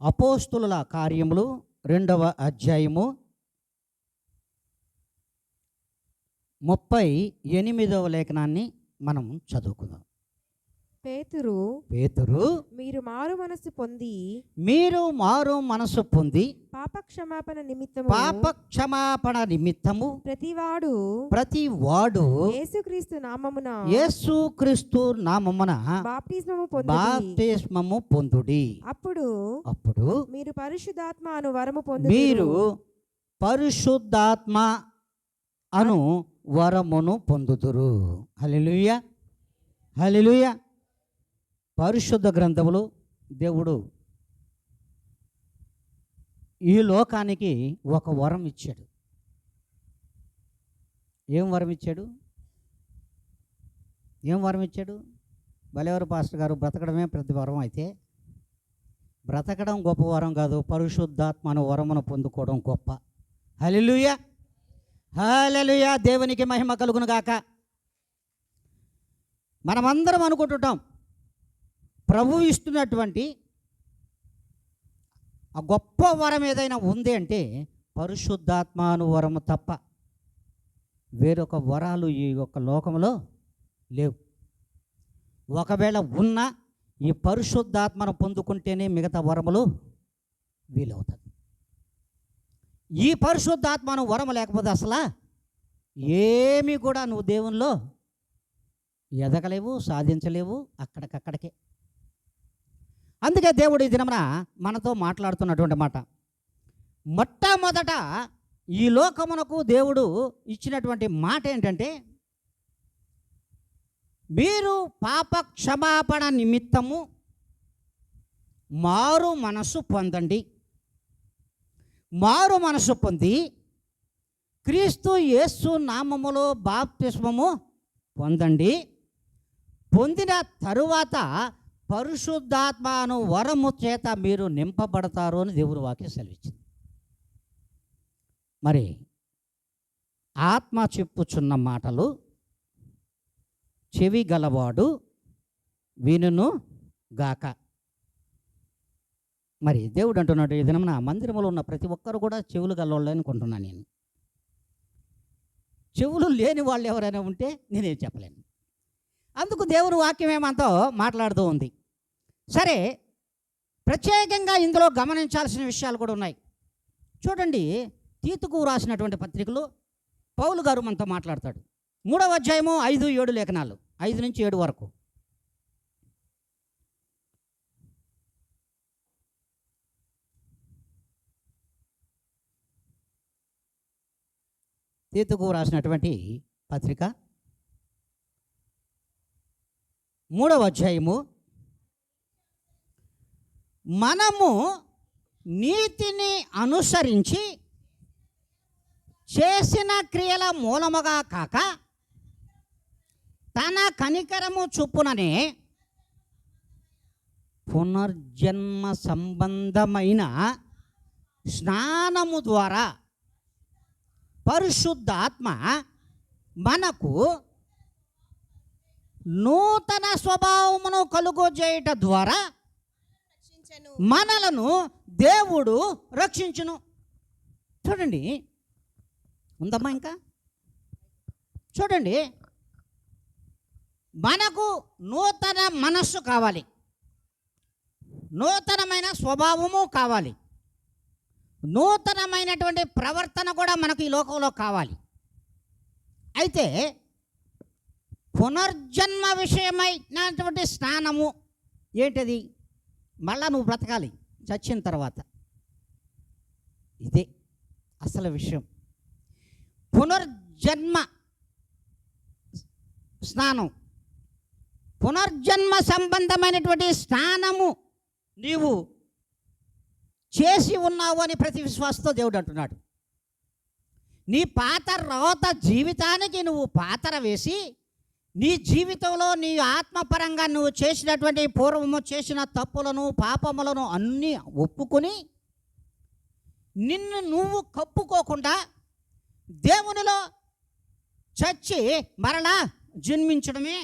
అపోస్తుల కార్యములు 2వ అధ్యాయము 38వ లేఖనాన్ని మనం చదువుకుందాం. పేతురు మీరు మారు మనసు పొంది పాపక్షమాపణ నిమిత్తము ప్రతివాడు యేసుక్రీస్తు నామమున బాప్తిస్మము పొందుడి. అప్పుడు మీరు పరిశుద్ధాత్మ అను వరమును పొందుదురు. హల్లెలూయా, హల్లెలూయా. పరిశుద్ధ గ్రంథములు దేవుడు ఈ లోకానికి ఒక వరం ఇచ్చాడు. ఏం వరం ఇచ్చాడు? భలేవారు పాస్టర్ గారు, బ్రతకడమే ప్రతి వరం అయితే బ్రతకడం గొప్ప వరం కాదు, పరిశుద్ధాత్మ అనే వరమును పొందుకోవడం గొప్ప. హల్లెలూయా, హల్లెలూయా. దేవునికి మహిమ కలుగును గాక. మనమందరం అనుకుంటుంటాం ప్రభువు ఇస్తున్నటువంటి ఆ గొప్ప వరం ఏదైనా ఉంది అంటే పరిశుద్ధాత్మాను వరము తప్ప వేరొక వరాలు ఈ యొక్క లోకంలో లేవు. ఒకవేళ ఉన్న ఈ పరిశుద్ధాత్మను పొందుకుంటేనే మిగతా వరములు వీలవుతుంది. ఈ పరిశుద్ధాత్మను వరము లేకపోతే అసలు ఏమీ కూడా నువ్వు దేవునిలో ఎదగలేవు, సాధించలేవు, అక్కడికక్కడికే. అందుకే దేవుడు ఈ దినమున మనతో మాట్లాడుతున్నటువంటి మాట, మొట్టమొదట ఈ లోకమునకు దేవుడు ఇచ్చినటువంటి మాట ఏంటంటే, మీరు పాప క్షమాపణ నిమిత్తము మారు మనసు పొందండి. మారు మనసు పొంది క్రీస్తు యేసు నామములో బాప్తిస్మము పొందండి. పొందిన తరువాత పరిశుద్ధాత్మను వరము చేత మీరు నింపబడతారు అని దేవుని వాక్యం సెలవిచ్చింది. మరి ఆత్మ చెప్పుచున్న మాటలు చెవి గలవాడు వినును గాక. మరి దేవుడు అంటున్నాడు, ఈ దినమున మందిరంలో ఉన్న ప్రతి ఒక్కరు కూడా చెవులు గలవాళ్ళు అనుకుంటున్నాను నేను. చెవులు లేని వాళ్ళు ఎవరైనా ఉంటే నేనేం చెప్పలేను. అందుకు దేవుని వాక్యం ఏమంతో మాట్లాడుతూ ఉంది. సరే, ప్రత్యేకంగా ఇందులో గమనించాల్సిన విషయాలు కూడా ఉన్నాయి. చూడండి, తీతుకు రాసినటువంటి పత్రికలు పౌలు గారు మనతో మాట్లాడతాడు. 3వ అధ్యాయము 5-7 లేఖనాలు, 5 నుంచి 7 వరకు. తీతుకు రాసినటువంటి పత్రిక 3వ అధ్యాయము, మనము నీతిని అనుసరించి చేసిన క్రియల మూలముగా కాక తన కనికరము చొప్పుననే పునర్జన్మ సంబంధమైన స్నానము ద్వారా పరిశుద్ధాత్మ మనకు నూతన స్వభావమును కలుగజేయుట ద్వారా మనలను దేవుడు రక్షించును. చూడండి, ఉందమ్మా ఇంకా చూడండి, మనకు నూతన మనస్సు కావాలి, నూతనమైన స్వభావము కావాలి, నూతనమైనటువంటి ప్రవర్తన కూడా మనకు ఈ లోకంలో కావాలి. అయితే పునర్జన్మ విషయమైనటువంటి స్నానము ఏంటది? మళ్ళా నువ్వు బ్రతకాలి చచ్చిన తర్వాత. ఇదే అసలు విషయం. పునర్జన్మ స్నానం, పునర్జన్మ సంబంధమైనటువంటి స్నానము నీవు చేసి ఉన్నావు అని ప్రతి విశ్వాసంతో దేవుడు అంటున్నాడు. నీ పాత రోత జీవితానికి నువ్వు పాతర వేసి నీ జీవితంలో నీ ఆత్మపరంగా నువ్వు చేసినటువంటి పూర్వము చేసిన తప్పులను పాపములను అన్నీ ఒప్పుకొని నిన్ను నువ్వు కప్పుకోకుండా దేవునిలో చచ్చి మరలా జన్మించడమే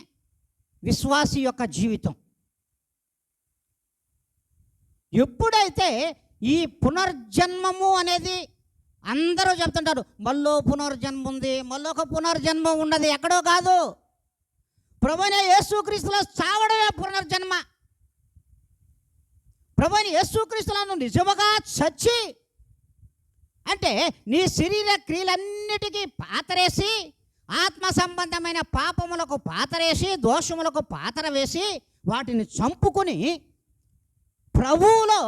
విశ్వాసి యొక్క జీవితం. ఎప్పుడైతే ఈ పునర్జన్మము అనేది అందరూ చెప్తుంటారు, మళ్ళీ పునర్జన్మ ఉంది, మళ్ళీ ఒక పునర్జన్మ ఉన్నది, ఎక్కడో కాదు, ప్రభువైన యేసుక్రీస్తులో చావడమే పునర్జన్మ. ప్రభువైన యేసుక్రీస్తులను నిజముగా చచ్చి, అంటే నీ శరీర క్రియలన్నిటికీ పాతరేసి, ఆత్మ సంబంధమైన పాపములకు పాతరేసి, దోషములకు పాతర వేసి, వాటిని చంపుకుని ప్రభువులో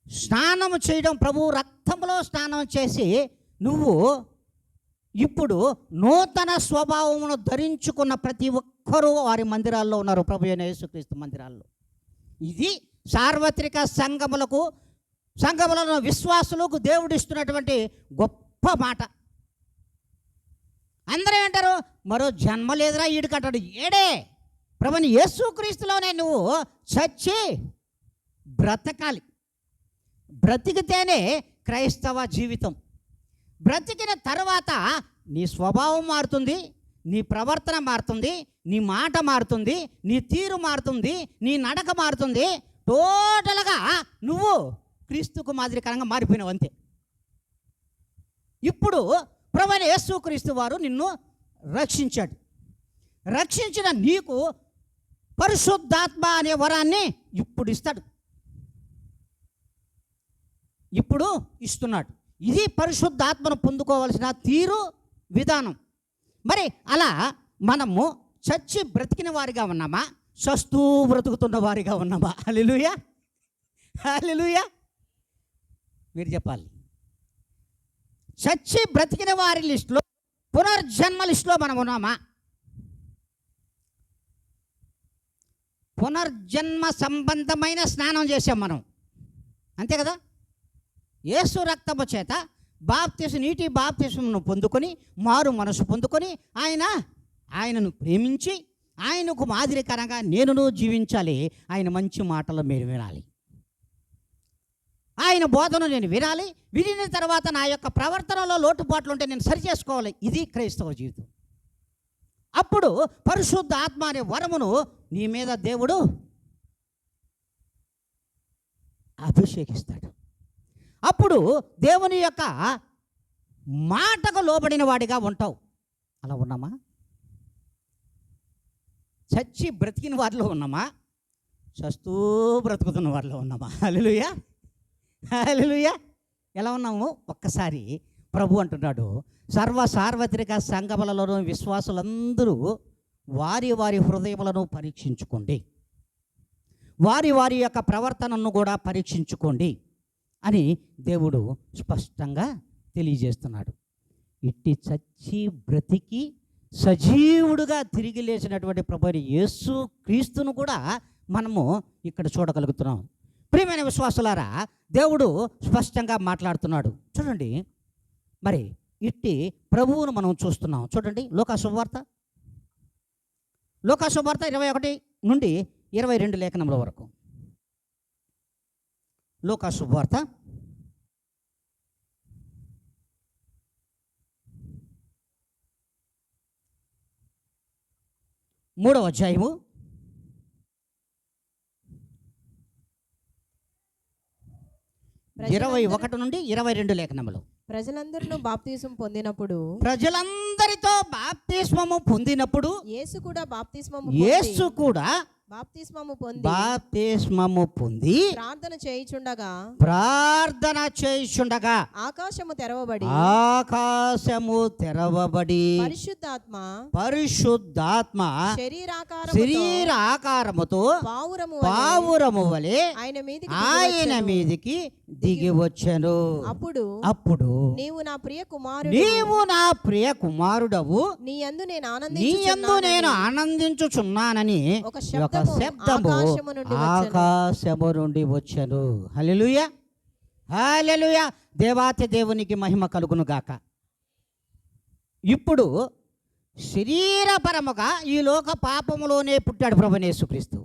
స్నానము చేయడం, ప్రభువు రక్తంలో స్నానం చేసి నువ్వు ఇప్పుడు నూతన స్వభావమును ధరించుకున్న ప్రతి ఒక్కరూ వారి మందిరాల్లో ఉన్నారు, ప్రభు అయిన యేసుక్రీస్తు మందిరాల్లో. ఇది సార్వత్రిక సంఘములను విశ్వాసులకు దేవుడు ఇస్తున్నటువంటి గొప్ప మాట. అందరూ ఏమంటారు, మరో జన్మ లేదురా ఈడుకంటాడు. ఏడే, ప్రభుని యేసుక్రీస్తులోనే నువ్వు చచ్చి బ్రతకాలి. బ్రతికితేనే క్రైస్తవ జీవితం. బ్రతికిన తర్వాత నీ స్వభావం మారుతుంది, నీ ప్రవర్తన మారుతుంది, నీ మాట మారుతుంది, నీ తీరు మారుతుంది, నీ నడక మారుతుంది. టోటల్గా నువ్వు క్రీస్తుకు మాదిరికరంగా మారిపోయినావు అంతే. ఇప్పుడు ప్రభువైన యేసుక్రీస్తు వారు నిన్ను రక్షించాడు. రక్షించిన నీకు పరిశుద్ధాత్మ అనే వరాన్ని ఇప్పుడు ఇస్తాడు, ఇప్పుడు ఇస్తున్నాడు. ఇది పరిశుద్ధాత్మను పొందుకోవాల్సిన తీరు విధానం. మరి అలా మనము చచ్చి బ్రతికిన వారిగా ఉన్నామా, చస్తూ బ్రతుకుతున్న వారిగా ఉన్నామా? హల్లెలూయా, హల్లెలూయా. మీరు చెప్పాలి. చచ్చి బ్రతికిన వారి లిస్టులో, పునర్జన్మ లిస్టులో మనం ఉన్నామా? పునర్జన్మ సంబంధమైన స్నానం చేసాం మనం, అంతే కదా. యేసు రక్తము చేత నీటి బాప్తిస్మను పొందుకొని, మారు మనసు పొందుకొని, ఆయనను ప్రేమించి, ఆయనకు మాదిరికరంగా నేనును జీవించాలి. ఆయన మంచి మాటలు మీరు వినాలి, ఆయన బోధను నేను వినాలి. వినిన తర్వాత నా యొక్క ప్రవర్తనలో లోటుపాట్లు ఉంటే నేను సరి చేసుకోవాలి. ఇది క్రైస్తవ జీవితం. అప్పుడు పరిశుద్ధ ఆత్మ అనే వరమును నీ మీద దేవుడు అభిషేకిస్తాడు. అప్పుడు దేవుని యొక్క మాటకు లోబడిన వాడిగా ఉంటావు. అలా ఉన్నామా? చచ్చి బ్రతికిన వారిలో ఉన్నామా, చస్తూ బ్రతుకుతున్న వారిలో ఉన్నామా? హల్లెలూయా, హల్లెలూయా. ఎలా ఉన్నాము? ఒక్కసారి ప్రభు అంటున్నాడు, సార్వత్రిక సంఘములలోనూ విశ్వాసులందరూ వారి వారి హృదయములను పరీక్షించుకోండి, వారి వారి యొక్క ప్రవర్తనను కూడా పరీక్షించుకోండి అని దేవుడు స్పష్టంగా తెలియజేస్తున్నాడు. ఇట్టి చచ్చి బ్రతికి సజీవుడుగా తిరిగి లేచినటువంటి ప్రభువైన యేసు క్రీస్తును కూడా మనము ఇక్కడ చూడగలుగుతున్నాం. ప్రియమైన విశ్వాసులారా, దేవుడు స్పష్టంగా మాట్లాడుతున్నాడు. చూడండి, మరి ఇట్టి ప్రభువును మనం చూస్తున్నాం. చూడండి, లోకాసువార్త 21 నుండి 22 లేఖనముల వరకు. లోకాసువార్త 3వ అధ్యాయము 21 నుండి 22 లేఖనములు. ప్రజలందరూ బాప్తిస్మం పొందినప్పుడు, ప్రజలందరితో బాప్తిస్మము పొందినప్పుడు యేసు కూడా బాప్తిస్మము పొంది ప్రార్థన చేయుచుండగా ఆకాశము తెరవబడి పరిశుద్ధాత్మ శరీరాకారముతో పావురము వలె ఆయన మీదికి దిగి వచ్చెను. అప్పుడు నీవు నా ప్రియ కుమారుడవు, నీ యందు నేను ఆనందించుచున్నానని ఒక శబ్దము ఆకాశము నుండి వచ్చెను. హల్లెలూయా, హల్లెలూయా. దేవాతి దేవునికి మహిమ కలుగును గాక. ఇప్పుడు శరీరపరముగా ఈ లోక పాపములోనే పుట్టాడు ప్రభువైన యేసుక్రీస్తు.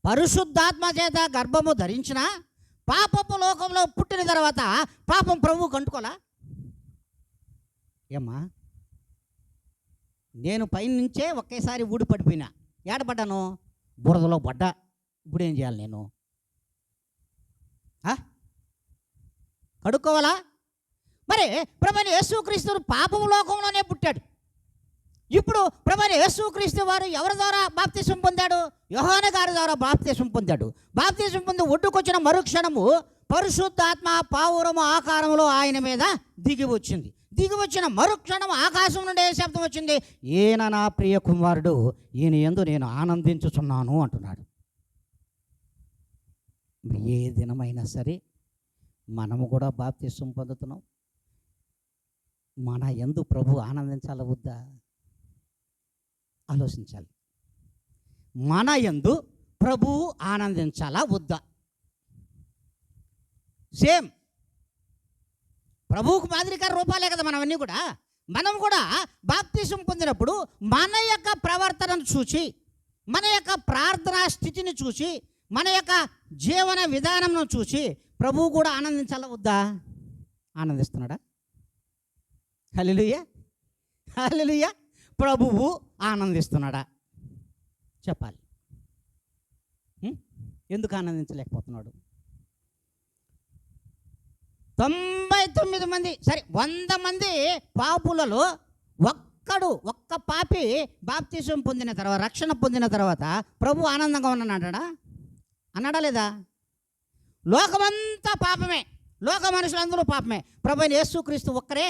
పరిశుద్ధాత్మ చేత గర్భము ధరించిన పాపపు లోకంలో పుట్టిన తర్వాత పాపం ప్రభువుకు అంటుకోలా? ఏమ్మా, నేను పైనుంచే ఒకేసారి ఊడి పడిపోయినా. ఏడపడ్డాను? బురదలో పడ్డా, ఇప్పుడు ఏం చేయాలి నేను? కడుక్కోవాలా? మరి ప్రభువైన యేసుక్రీస్తు పాపము లోకంలోనే పుట్టాడు. ఇప్పుడు ప్రభువైన యేసుక్రీస్తు వారు ఎవరి ద్వారా బాప్తిసం పొందాడు? యోహాను గారి ద్వారా బాప్తిసం పొందాడు. బాప్తిసం పొంది ఒడ్డుకొచ్చిన మరుక్షణము పరిశుద్ధాత్మ పావురము ఆకారంలో ఆయన మీద దిగి వచ్చింది. దిగి వచ్చిన మరుక్షణం ఆకాశం నుండి ఏ శబ్దం వచ్చింది? ఈయన నా ప్రియ కుమారుడు, ఈయన యందు నేను ఆనందించుచున్నాను అంటున్నాడు. ఏ దినమైనా సరే మనము కూడా బాప్తిసం పొందుతున్నాం. మన యందు ప్రభు ఆనందించాలా వద్దా? ఆలోచించాలి. మన యందు ప్రభువు ఆనందించాలా వద్దా? సేమ్ ప్రభువుకు మాదిరికర రూపాలే కదా మనవన్నీ కూడా. మనం కూడా బాప్తిసం పొందినప్పుడు మన యొక్క ప్రవర్తనను చూసి, మన యొక్క ప్రార్థనా స్థితిని చూసి, మన యొక్క జీవన విధానంను చూసి ప్రభువు కూడా ఆనందించాలా వద్దా? ఆనందిస్తున్నాడా? హల్లెలూయా, హల్లెలూయా. ప్రభువు ఆనందిస్తున్నాడా? చెప్పాలి. ఎందుకు ఆనందించలేకపోతున్నాడు? 99 మంది, సరే 100 మంది పాపులలో ఒక్క పాపి బాప్తిసం పొందిన తర్వాత, రక్షణ పొందిన తర్వాత ప్రభు ఆనందంగా ఉన్నాడా? అన్నాడా లేదా? లోకమంతా పాపమే, లోక మనుషులందరూ పాపమే. ప్రభువైన యేసుక్రీస్తు ఒక్కరే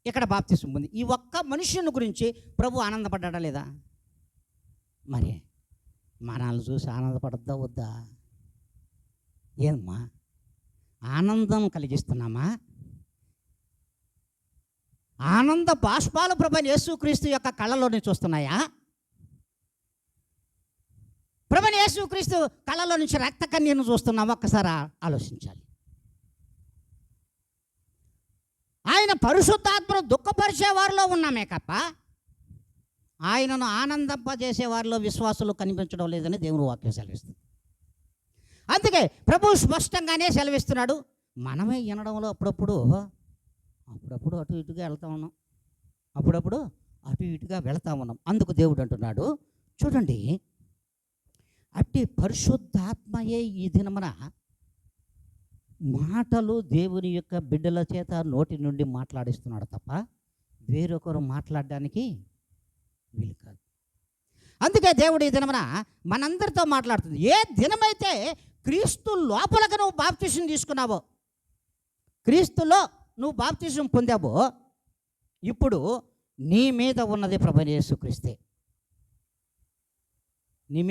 ఇక్కడ బాప్తిసం పొంది. ఈ ఒక్క మనుషుని గురించి ప్రభు ఆనందపడ్డా లేదా? మరి మనల్ని చూసి ఆనందపడద్దా వద్దా? ఏమ్మా, ఆనందం కలిగిస్తున్నామా? ఆనంద బాష్పాలు ప్రభువైన యేసుక్రీస్తు యొక్క కళ్ళలోనే చూస్తున్నాయా? ప్రభువైన యేసుక్రీస్తు కళ్ళలో నుంచి రక్త కన్నీరును చూస్తున్నామా? ఒక్కసారి ఆలోచించాలి. ఆయన పరిశుద్ధాత్మను దుఃఖపరిచే వారిలో ఉన్నామే తప్ప ఆయనను ఆనందింపజేసే వారిలో విశ్వాసులు కనిపించడం లేదని దేవుని వాక్యం సెలవిస్తుంది. అందుకే ప్రభు స్పష్టంగానే సెలవిస్తున్నాడు. మనమే వినడంలో అప్పుడప్పుడు అటు ఇటుగా వెళ్తా ఉన్నాం, అప్పుడప్పుడు అటు ఇటుగా వెళ్తా ఉన్నాం. అందుకు దేవుడు అంటున్నాడు, చూడండి, అట్టి పరిశుద్ధాత్మయే ఈ దినమున మాటలు దేవుని యొక్క బిడ్డల చేత నోటి నుండి మాట్లాడిస్తున్నాడు తప్ప వేరొకరు మాట్లాడడానికి వీలు కాదు. అందుకే దేవుడు ఈ దినమున మనందరితో మాట్లాడుతుంది. ఏ దినమైతే క్రీస్తు లోపలకు నువ్వు బాప్తిసం తీసుకున్నావో, క్రీస్తులో నువ్వు బాప్తిసం పొందావో, ఇప్పుడు నీ మీద ఉన్నది ప్రభువైన యేసుక్రీస్తే. నీ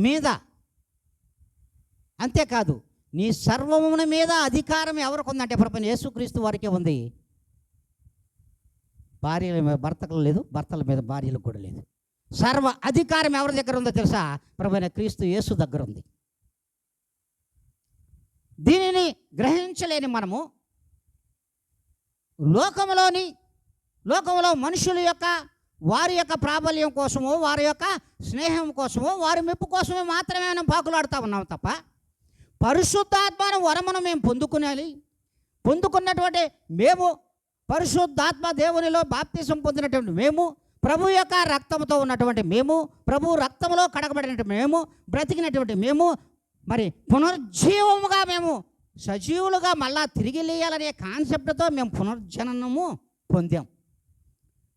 మీద అంతేకాదు, నీ సర్వముని మీద అధికారం ఎవరికి ఉందంటే ప్రభువైన యేసుక్రీస్తు వారికే ఉంది. భార్యల మీద భర్తకు లేదు, భర్తల మీద భార్యలకు కూడా లేదు. సర్వ అధికారం ఎవరి దగ్గర ఉందో తెలుసా? ప్రభువైన క్రీస్తు యేసు దగ్గర ఉంది. దీనిని గ్రహించలేని మనము లోకంలో మనుషుల యొక్క వారి యొక్క ప్రాబల్యం కోసమో, వారి యొక్క స్నేహం కోసమో, వారి మెప్పు కోసమే మాత్రమే మనం పాకులాడుతూ ఉన్నాం తప్ప పరిశుద్ధాత్మను వరమును మేము పొందుకున్నటువంటి మేము, పరిశుద్ధాత్మ దేవునిలో బాప్తిసం పొందినటువంటి మేము, ప్రభు యొక్క రక్తంతో ఉన్నటువంటి మేము, ప్రభు రక్తంలో కడగబడినటువంటి మేము, బ్రతికినటువంటి మేము, మరి పునర్జీవముగా మేము సజీవులుగా మళ్ళా తిరిగి లేయాలనే కాన్సెప్ట్తో మేము పునర్జననము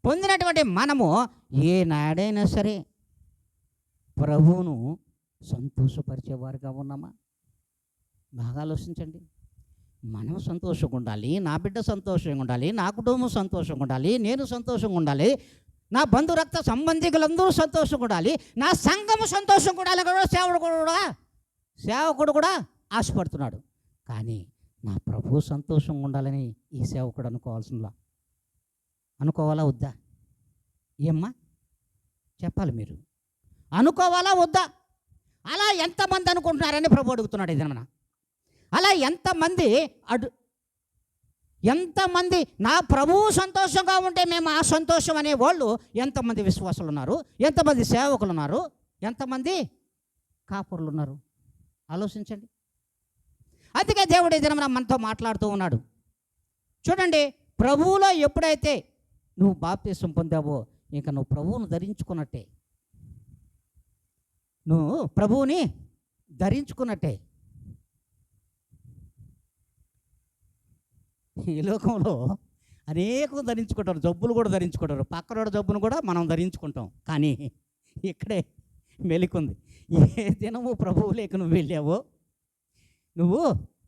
పొందినటువంటి మనము ఏనాడైనా సరే ప్రభువును సంతోషపరిచేవారుగా ఉన్నామా? బాగా ఆలోచించండి. మనం సంతోషంగా ఉండాలి, నా బిడ్డ సంతోషంగా ఉండాలి, నా కుటుంబం సంతోషంగా ఉండాలి, నేను సంతోషంగా ఉండాలి, నా బంధు రక్త సంబంధికులందరూ సంతోషంగా ఉండాలి, నా సంఘము సంతోషంగా ఉండాలి కూడా సేవకుడు కూడా ఆశపడుతున్నాడు. కానీ నా ప్రభు సంతోషంగా ఉండాలని ఈ సేవకుడు అనుకోవాలా వద్దా? ఏమ్మా చెప్పాలి, మీరు అనుకోవాలా వద్దా? అలా ఎంతమంది అనుకుంటున్నారని ప్రభు అడుగుతున్నాడు. ఇదన్నా అలా ఎంతమంది నా ప్రభువు సంతోషంగా ఉంటే మేము ఆ సంతోషం అనే వాళ్ళు ఎంతమంది విశ్వాసులు ఉన్నారు, ఎంతమంది సేవకులు ఉన్నారు, ఎంతమంది కాపురులు ఉన్నారు? ఆలోచించండి. అందుకే దేవుడు ఈ దినమున మనతో మాట్లాడుతూ ఉన్నాడు. చూడండి, ప్రభువులో ఎప్పుడైతే నువ్వు బాప్తిసం పొందావో ఇంకా నువ్వు ప్రభువును ధరించుకున్నట్టే. నువ్వు ప్రభువుని ధరించుకున్నట్టే. ఈ లోకంలో అనేకం ధరించుకుంటారు, జబ్బులు కూడా ధరించుకుంటారు. పక్కనోడ జబ్బును కూడా మనం ధరించుకుంటాం. కానీ ఇక్కడే మెలికుంది. ఏ దినము ప్రభువు లేక నువ్వు వెళ్ళావో, నువ్వు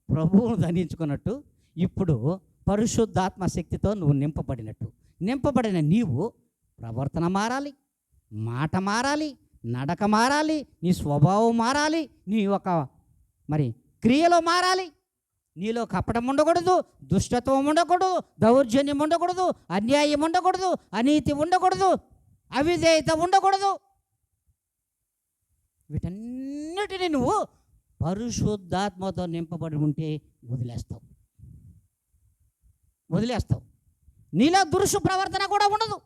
ప్రభువును ధరించుకున్నట్టు ఇప్పుడు పరిశుద్ధాత్మ శక్తితో నువ్వు నింపబడిన నీవు ప్రవర్తన మారాలి, మాట మారాలి, నడక మారాలి, నీ స్వభావం మారాలి, నీ ఒక మరి క్రియలో మారాలి. నీలో కపటం ఉండకూడదు, దుష్టత్వం ఉండకూడదు, దౌర్జన్యం ఉండకూడదు, అన్యాయం ఉండకూడదు, అనీతి ఉండకూడదు, అవిధేయత ఉండకూడదు. వీటన్నిటిని నువ్వు పరిశుద్ధాత్మతో నింపబడి ఉంటే వదిలేస్తావు. నీలో దురుసు ప్రవర్తన కూడా ఉండదు.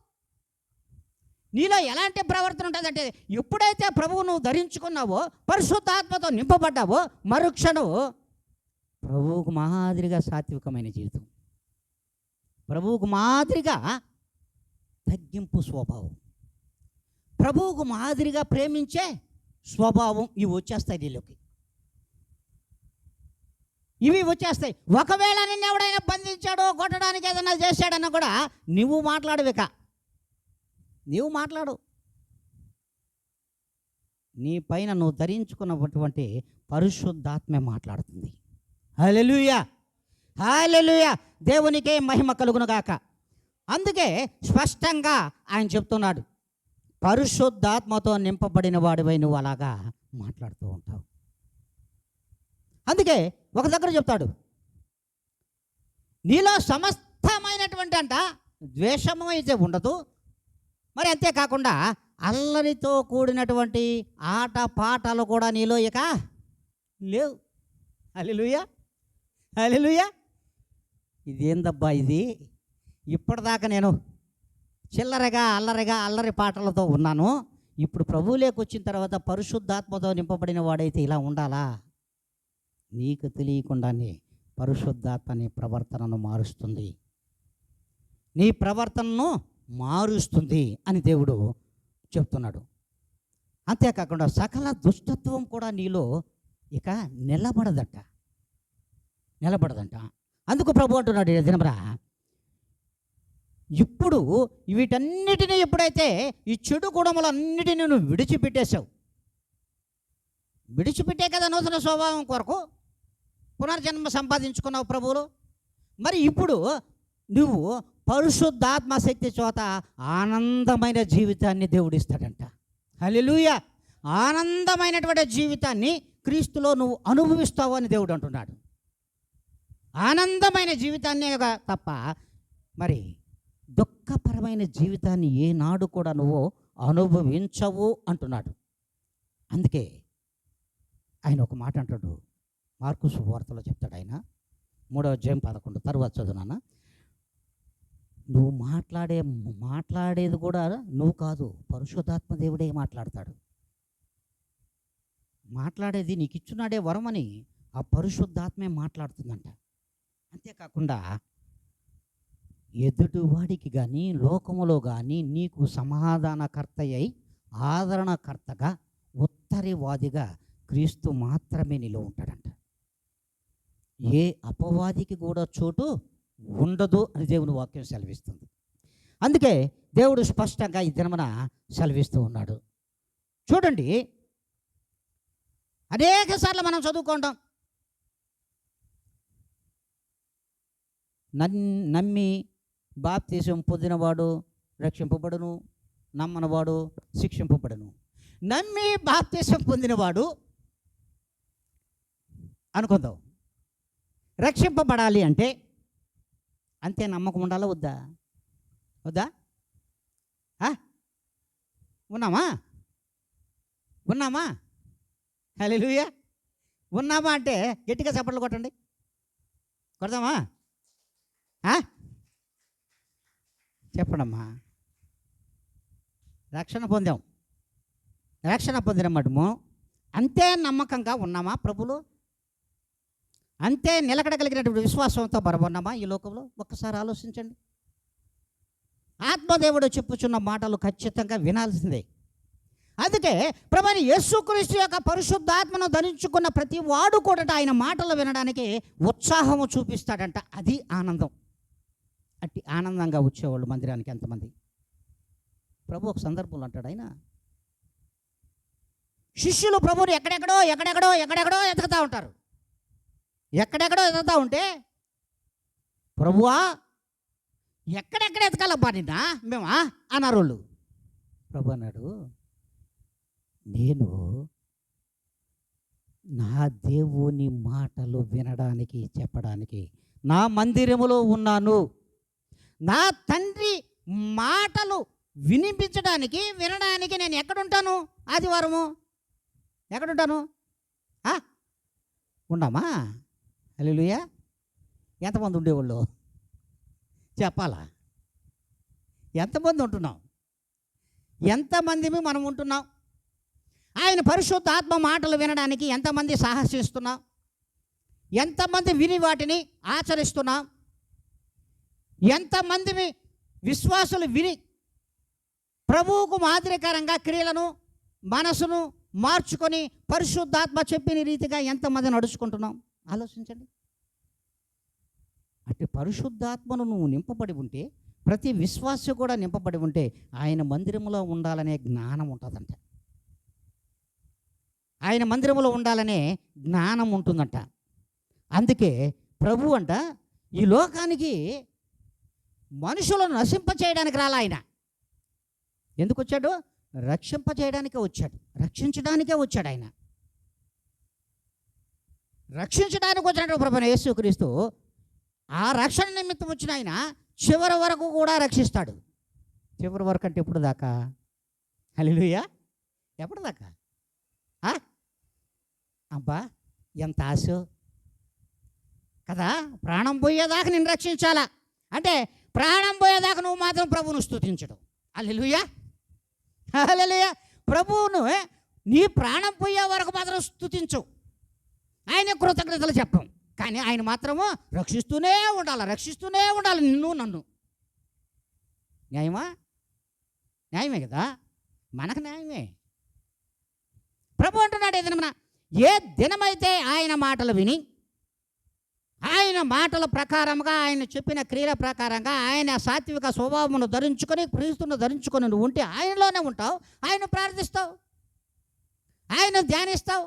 నీలో ఎలాంటి ప్రవర్తన ఉంటుందంటే, ఎప్పుడైతే ప్రభువు నువ్వు ధరించుకున్నావో, పరిశుద్ధాత్మతో నింపబడ్డావో, మరుక్షణం ప్రభువుకు మాదిరిగా సాత్వికమైన జీవితం, ప్రభువుకు మాదిరిగా తగ్గింపు స్వభావం, ప్రభువుకు మాదిరిగా ప్రేమించే స్వభావం ఇవి వచ్చేస్తాయి నీలోకి. ఇవి వచ్చేస్తాయి. ఒకవేళ నిన్ను ఎవడైనా బంధించాడో, కొట్టడానికి ఏదైనా చేశాడన్నా కూడా నువ్వు మాట్లాడవిక, నీవు మాట్లాడు. నీ పైన నువ్వు ధరించుకున్నటువంటి పరిశుద్ధాత్మే మాట్లాడుతుంది. హల్లెలూయా, హల్లెలూయా. దేవునికే మహిమ కలుగును గాక. అందుకే స్పష్టంగా ఆయన చెప్తున్నాడు, పరిశుద్ధాత్మతో నింపబడిన వాడివై నువ్వు అలాగా మాట్లాడుతూ ఉంటావు. అందుకే ఒక దగ్గర చెప్తాడు, నీలో సమస్తమైనటువంటి ద్వేషము అయితే ఉండదు, మరి అంతేకాకుండా అల్లరితో కూడినటువంటి ఆట పాటలు కూడా నీలో ఇక లేవు. హల్లెలూయా, హల్లెలూయా. ఇదేందబ్బా ఇది, ఇప్పటిదాకా నేను చిల్లరగా అల్లరి పాటలతో ఉన్నాను, ఇప్పుడు ప్రభువులోకి వచ్చిన తర్వాత పరిశుద్ధాత్మతో నింపబడిన వాడైతే ఇలా ఉండాలా? నీకు తెలియకుండానే పరిశుద్ధాత్మ నీ ప్రవర్తనను మారుస్తుంది, నీ ప్రవర్తనను మారుస్తుంది అని దేవుడు చెప్తున్నాడు. అంతేకాకుండా సకల దుష్టత్వం కూడా నీలో ఇక నిలబడదంట. అందుకు ప్రభు అంటున్నాడు, దినమరా ఇప్పుడు వీటన్నిటినీ ఎప్పుడైతే ఈ చెడు గుణములన్నిటినీ నువ్వు విడిచిపెట్టేశావు, విడిచిపెట్టే కదా నూతన స్వభావం కొరకు పునర్జన్మ సంపాదించుకున్నావు ప్రభువులు. మరి ఇప్పుడు నువ్వు పరిశుద్ధాత్మ శక్తి చోత ఆనందమైన జీవితాన్ని దేవుడు ఇస్తాడంట. హల్లెలూయా. ఆనందమైనటువంటి జీవితాన్ని క్రీస్తులో నువ్వు అనుభవిస్తావు అని దేవుడు అంటున్నాడు. ఆనందమైన జీవితాన్నే తప్ప మరి దుఃఖపరమైన జీవితాన్ని ఏనాడు కూడా నువ్వు అనుభవించవు అంటున్నాడు. అందుకే ఆయన ఒక మాట అంటాడు, మార్కు సువార్తలో చెప్తాడు ఆయన, 3:11 తర్వాత చదువునాన్న. నువ్వు మాట్లాడేది కూడా నువ్వు కాదు, పరిశుద్ధాత్మ దేవుడే మాట్లాడతాడు. మాట్లాడేది నీకు ఇచ్చున్నాడే వరమని ఆ పరిశుద్ధాత్మే మాట్లాడుతుందంట. అంతేకాకుండా ఎదుటివాడికి కానీ లోకములో కానీ నీకు సమాధానకర్త అయి ఆదరణకర్తగా ఉత్తరివాదిగా క్రీస్తు మాత్రమే నీలో ఉంటాడంట. ఏ అపవాదికి కూడా చోటు ఉండదు అని దేవుని వాక్యం సెలవిస్తుంది. అందుకే దేవుడు స్పష్టంగా ఈ దినమున సెలవిస్తూ ఉన్నాడు. చూడండి, అనేక సార్లు మనం చదువుకుంటాం, నమ్మి బాప్తిసం పొందినవాడు రక్షింపబడును, నమ్మనవాడు శిక్షింపబడును. నమ్మి బాప్తిసం పొందినవాడు అనుకుందాం, రక్షింపబడాలి అంటే అంతే నమ్మకం ఉండాలా వద్దా? ఉన్నామా? హల్లెలూయా. ఉన్నామా అంటే గట్టిగా చప్పట్లు కొట్టండి, కొడదామా? చెప్పండమ్మా. రక్షణ పొందిన మటుము అంతే నమ్మకంగా ఉన్నామా ప్రభులో? అంతే నిలకడగలిగినటువంటి విశ్వాసంతో బరబన్నామా ఈ లోకంలో? ఒక్కసారి ఆలోచించండి. ఆత్మదేవుడు చెప్పుచున్న మాటలు ఖచ్చితంగా వినాల్సిందే. అందుకే ప్రభువైన యేసుక్రీస్తు యొక్క పరిశుద్ధాత్మను ధరించుకున్న ప్రతి వాడు కూడా ఆయన మాటలు వినడానికి ఉత్సాహము చూపిస్తాడంట. అది ఆనందం. అట్టి ఆనందంగా వచ్చేవాళ్ళు మందిరానికి ఎంతమంది? ప్రభు ఒక సందర్భంలో అంటాడు, ఆయన శిష్యులు ప్రభుని ఎక్కడెక్కడో ఎతుకుతూ ఉంటారు. ఎక్కడెక్కడో ఎదుగుతూ ఉంటే, ప్రభువా ఎక్కడెక్కడ ఎతకాలబ్బా నిన్న మేమా అన్నారు వాళ్ళు. ప్రభు అన్నాడు, నేను నా దేవుని మాటలు వినడానికి చెప్పడానికి నా మందిరములో ఉన్నాను. నా తండ్రి మాటలు వినడానికి నేను ఎక్కడుంటాను? ఆదివారము ఎక్కడుంటాను? ఉండమా? హల్లెలూయా. ఎంతమంది ఉండేవాళ్ళు చెప్పాలా? ఎంతమంది ఉంటున్నాం? ఎంతమంది మనం ఉంటున్నాం? ఆయన పరిశుద్ధ ఆత్మ మాటలు వినడానికి ఎంతమంది సాహసిస్తున్నాం? ఎంతమంది విని వాటిని ఆచరిస్తున్నాం? ఎంతమంది విశ్వాసులు విని ప్రభువుకు మాదిరికరంగా క్రియలను మనసును మార్చుకొని పరిశుద్ధాత్మ చెప్పిన రీతిగా ఎంతమంది నడుచుకుంటున్నాం? ఆలోచించండి. అటు పరిశుద్ధాత్మను నువ్వు నింపబడి ఉంటే, ప్రతి విశ్వాసి కూడా నింపబడి ఉంటే ఆయన మందిరంలో ఉండాలనే జ్ఞానం ఉంటుందంట. ఆయన మందిరంలో ఉండాలనే జ్ఞానం ఉంటుందంట. అందుకే ప్రభు అంట ఈ లోకానికి మనుషులను నశింపచేయడానికి రాలా ఆయన. ఎందుకు వచ్చాడు? రక్షింపచేయడానికే వచ్చాడు, రక్షించడానికే వచ్చాడు ఆయన. రక్షించడానికి వచ్చినట్టు ప్రభువైన యేసుక్రీస్తు ఆ రక్షణ నిమిత్తం వచ్చిన ఆయన చివరి వరకు కూడా రక్షిస్తాడు. చివరి వరకు అంటే ఎప్పుడు దాకా? హల్లెలూయా. ఎప్పుడు దాకా? అబ్బా ఎంత ఆశ కదా! ప్రాణం పోయేదాకా నేను రక్షించాలా అంటే ప్రాణం పోయేదాకా నువ్వు మాత్రం ప్రభువును స్తుతించడం. హల్లెలూయా, హల్లెలూయా. ప్రభువును నీ ప్రాణం పోయే వరకు మాత్రం స్తుతించు, ఆయన కృతజ్ఞతలు చెప్పం. కానీ ఆయన మాత్రము రక్షిస్తూనే ఉండాలి నిన్ను నన్ను. న్యాయమా? న్యాయమే కదా, మనకు న్యాయమే. ప్రభు అంటున్నాడు, ఏ దినమైతే ఆయన మాటలు విని ఆయన మాటల ప్రకారంగా, ఆయన చెప్పిన క్రియల ప్రకారంగా, ఆయన సాత్విక స్వభావమును ధరించుకొని, క్రీస్తును ధరించుకొని నువ్వు ఉంటే ఆయనలోనే ఉంటావు, ఆయన ప్రార్థిస్తావు, ఆయన ధ్యానిస్తావు,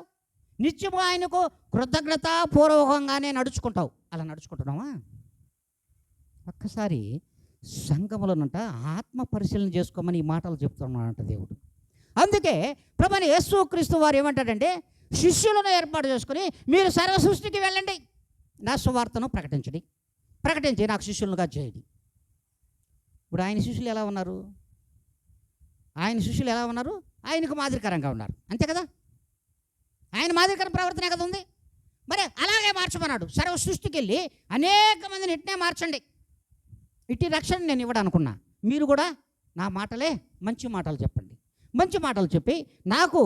నిత్యము ఆయనకు కృతజ్ఞతాపూర్వకంగానే నడుచుకుంటావు. అలా నడుచుకుంటున్నావా? ఒక్కసారి సంఘములోనంట ఆత్మ పరిశీలన చేసుకోమని ఈ మాటలు చెప్తున్నాడంట దేవుడు. అందుకే ప్రభువైన యేసుక్రీస్తు వారు ఏమంటాడంటే, శిష్యులను ఏర్పాటు చేసుకుని మీరు సర్వ సృష్టికి వెళ్ళండి, నా సువార్తను ప్రకటించి నాకు శిష్యులుగా చేయండి. ఇప్పుడు ఆయన శిష్యులు ఎలా ఉన్నారు? ఆయనకు మాదిరికరంగా ఉన్నారు, అంతే కదా? ఆయన మాదిరికరం ప్రవర్తనే కదా ఉంది. మరి అలాగే మార్చమన్నాడు. సర్వ సృష్టికి వెళ్ళి అనేక మందిని ఇట్నే మార్చండి. ఇట్టి రక్షణ నేను ఇవ్వడానుకున్నా. మీరు కూడా నా మాటలే మంచి మాటలు చెప్పండి. మంచి మాటలు చెప్పి నాకు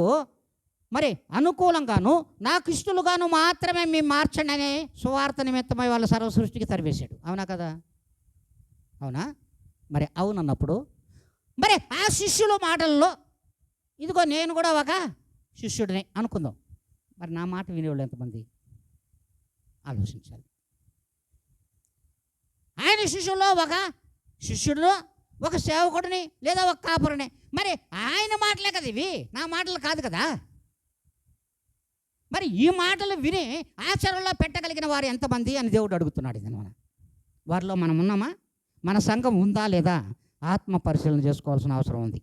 మరి అనుకూలంగాను నాకు ఇష్టలుగాను మాత్రమే మేము మార్చండి అనే సువార్త నిమిత్తమై వాళ్ళ సర్వ సృష్టికి తరివేశాడు. అవునా కదా? అవునా? మరి అవునన్నప్పుడు మరి ఆ శిష్యుల మాటల్లో ఇదిగో నేను కూడా ఒక శిష్యుడిని అనుకుందాం. మరి నా మాట వినేవాళ్ళు ఎంతమంది? ఆలోచించాలి. ఆయన శిష్యుల్లో ఒక శిష్యుడు, ఒక సేవకుడిని లేదా ఒక కాపురిని. మరి ఆయన మాటలే కదా ఇవి, నా మాటలు కాదు కదా. మరి ఈ మాటలు విని ఆచరణలో పెట్టగలిగిన వారు ఎంతమంది అని దేవుడు అడుగుతున్నాడు. ఇది వారిలో మనం ఉన్నామా? మన సంఘం ఉందా లేదా? ఆత్మ పరిశీలన చేసుకోవాల్సిన అవసరం ఉంది.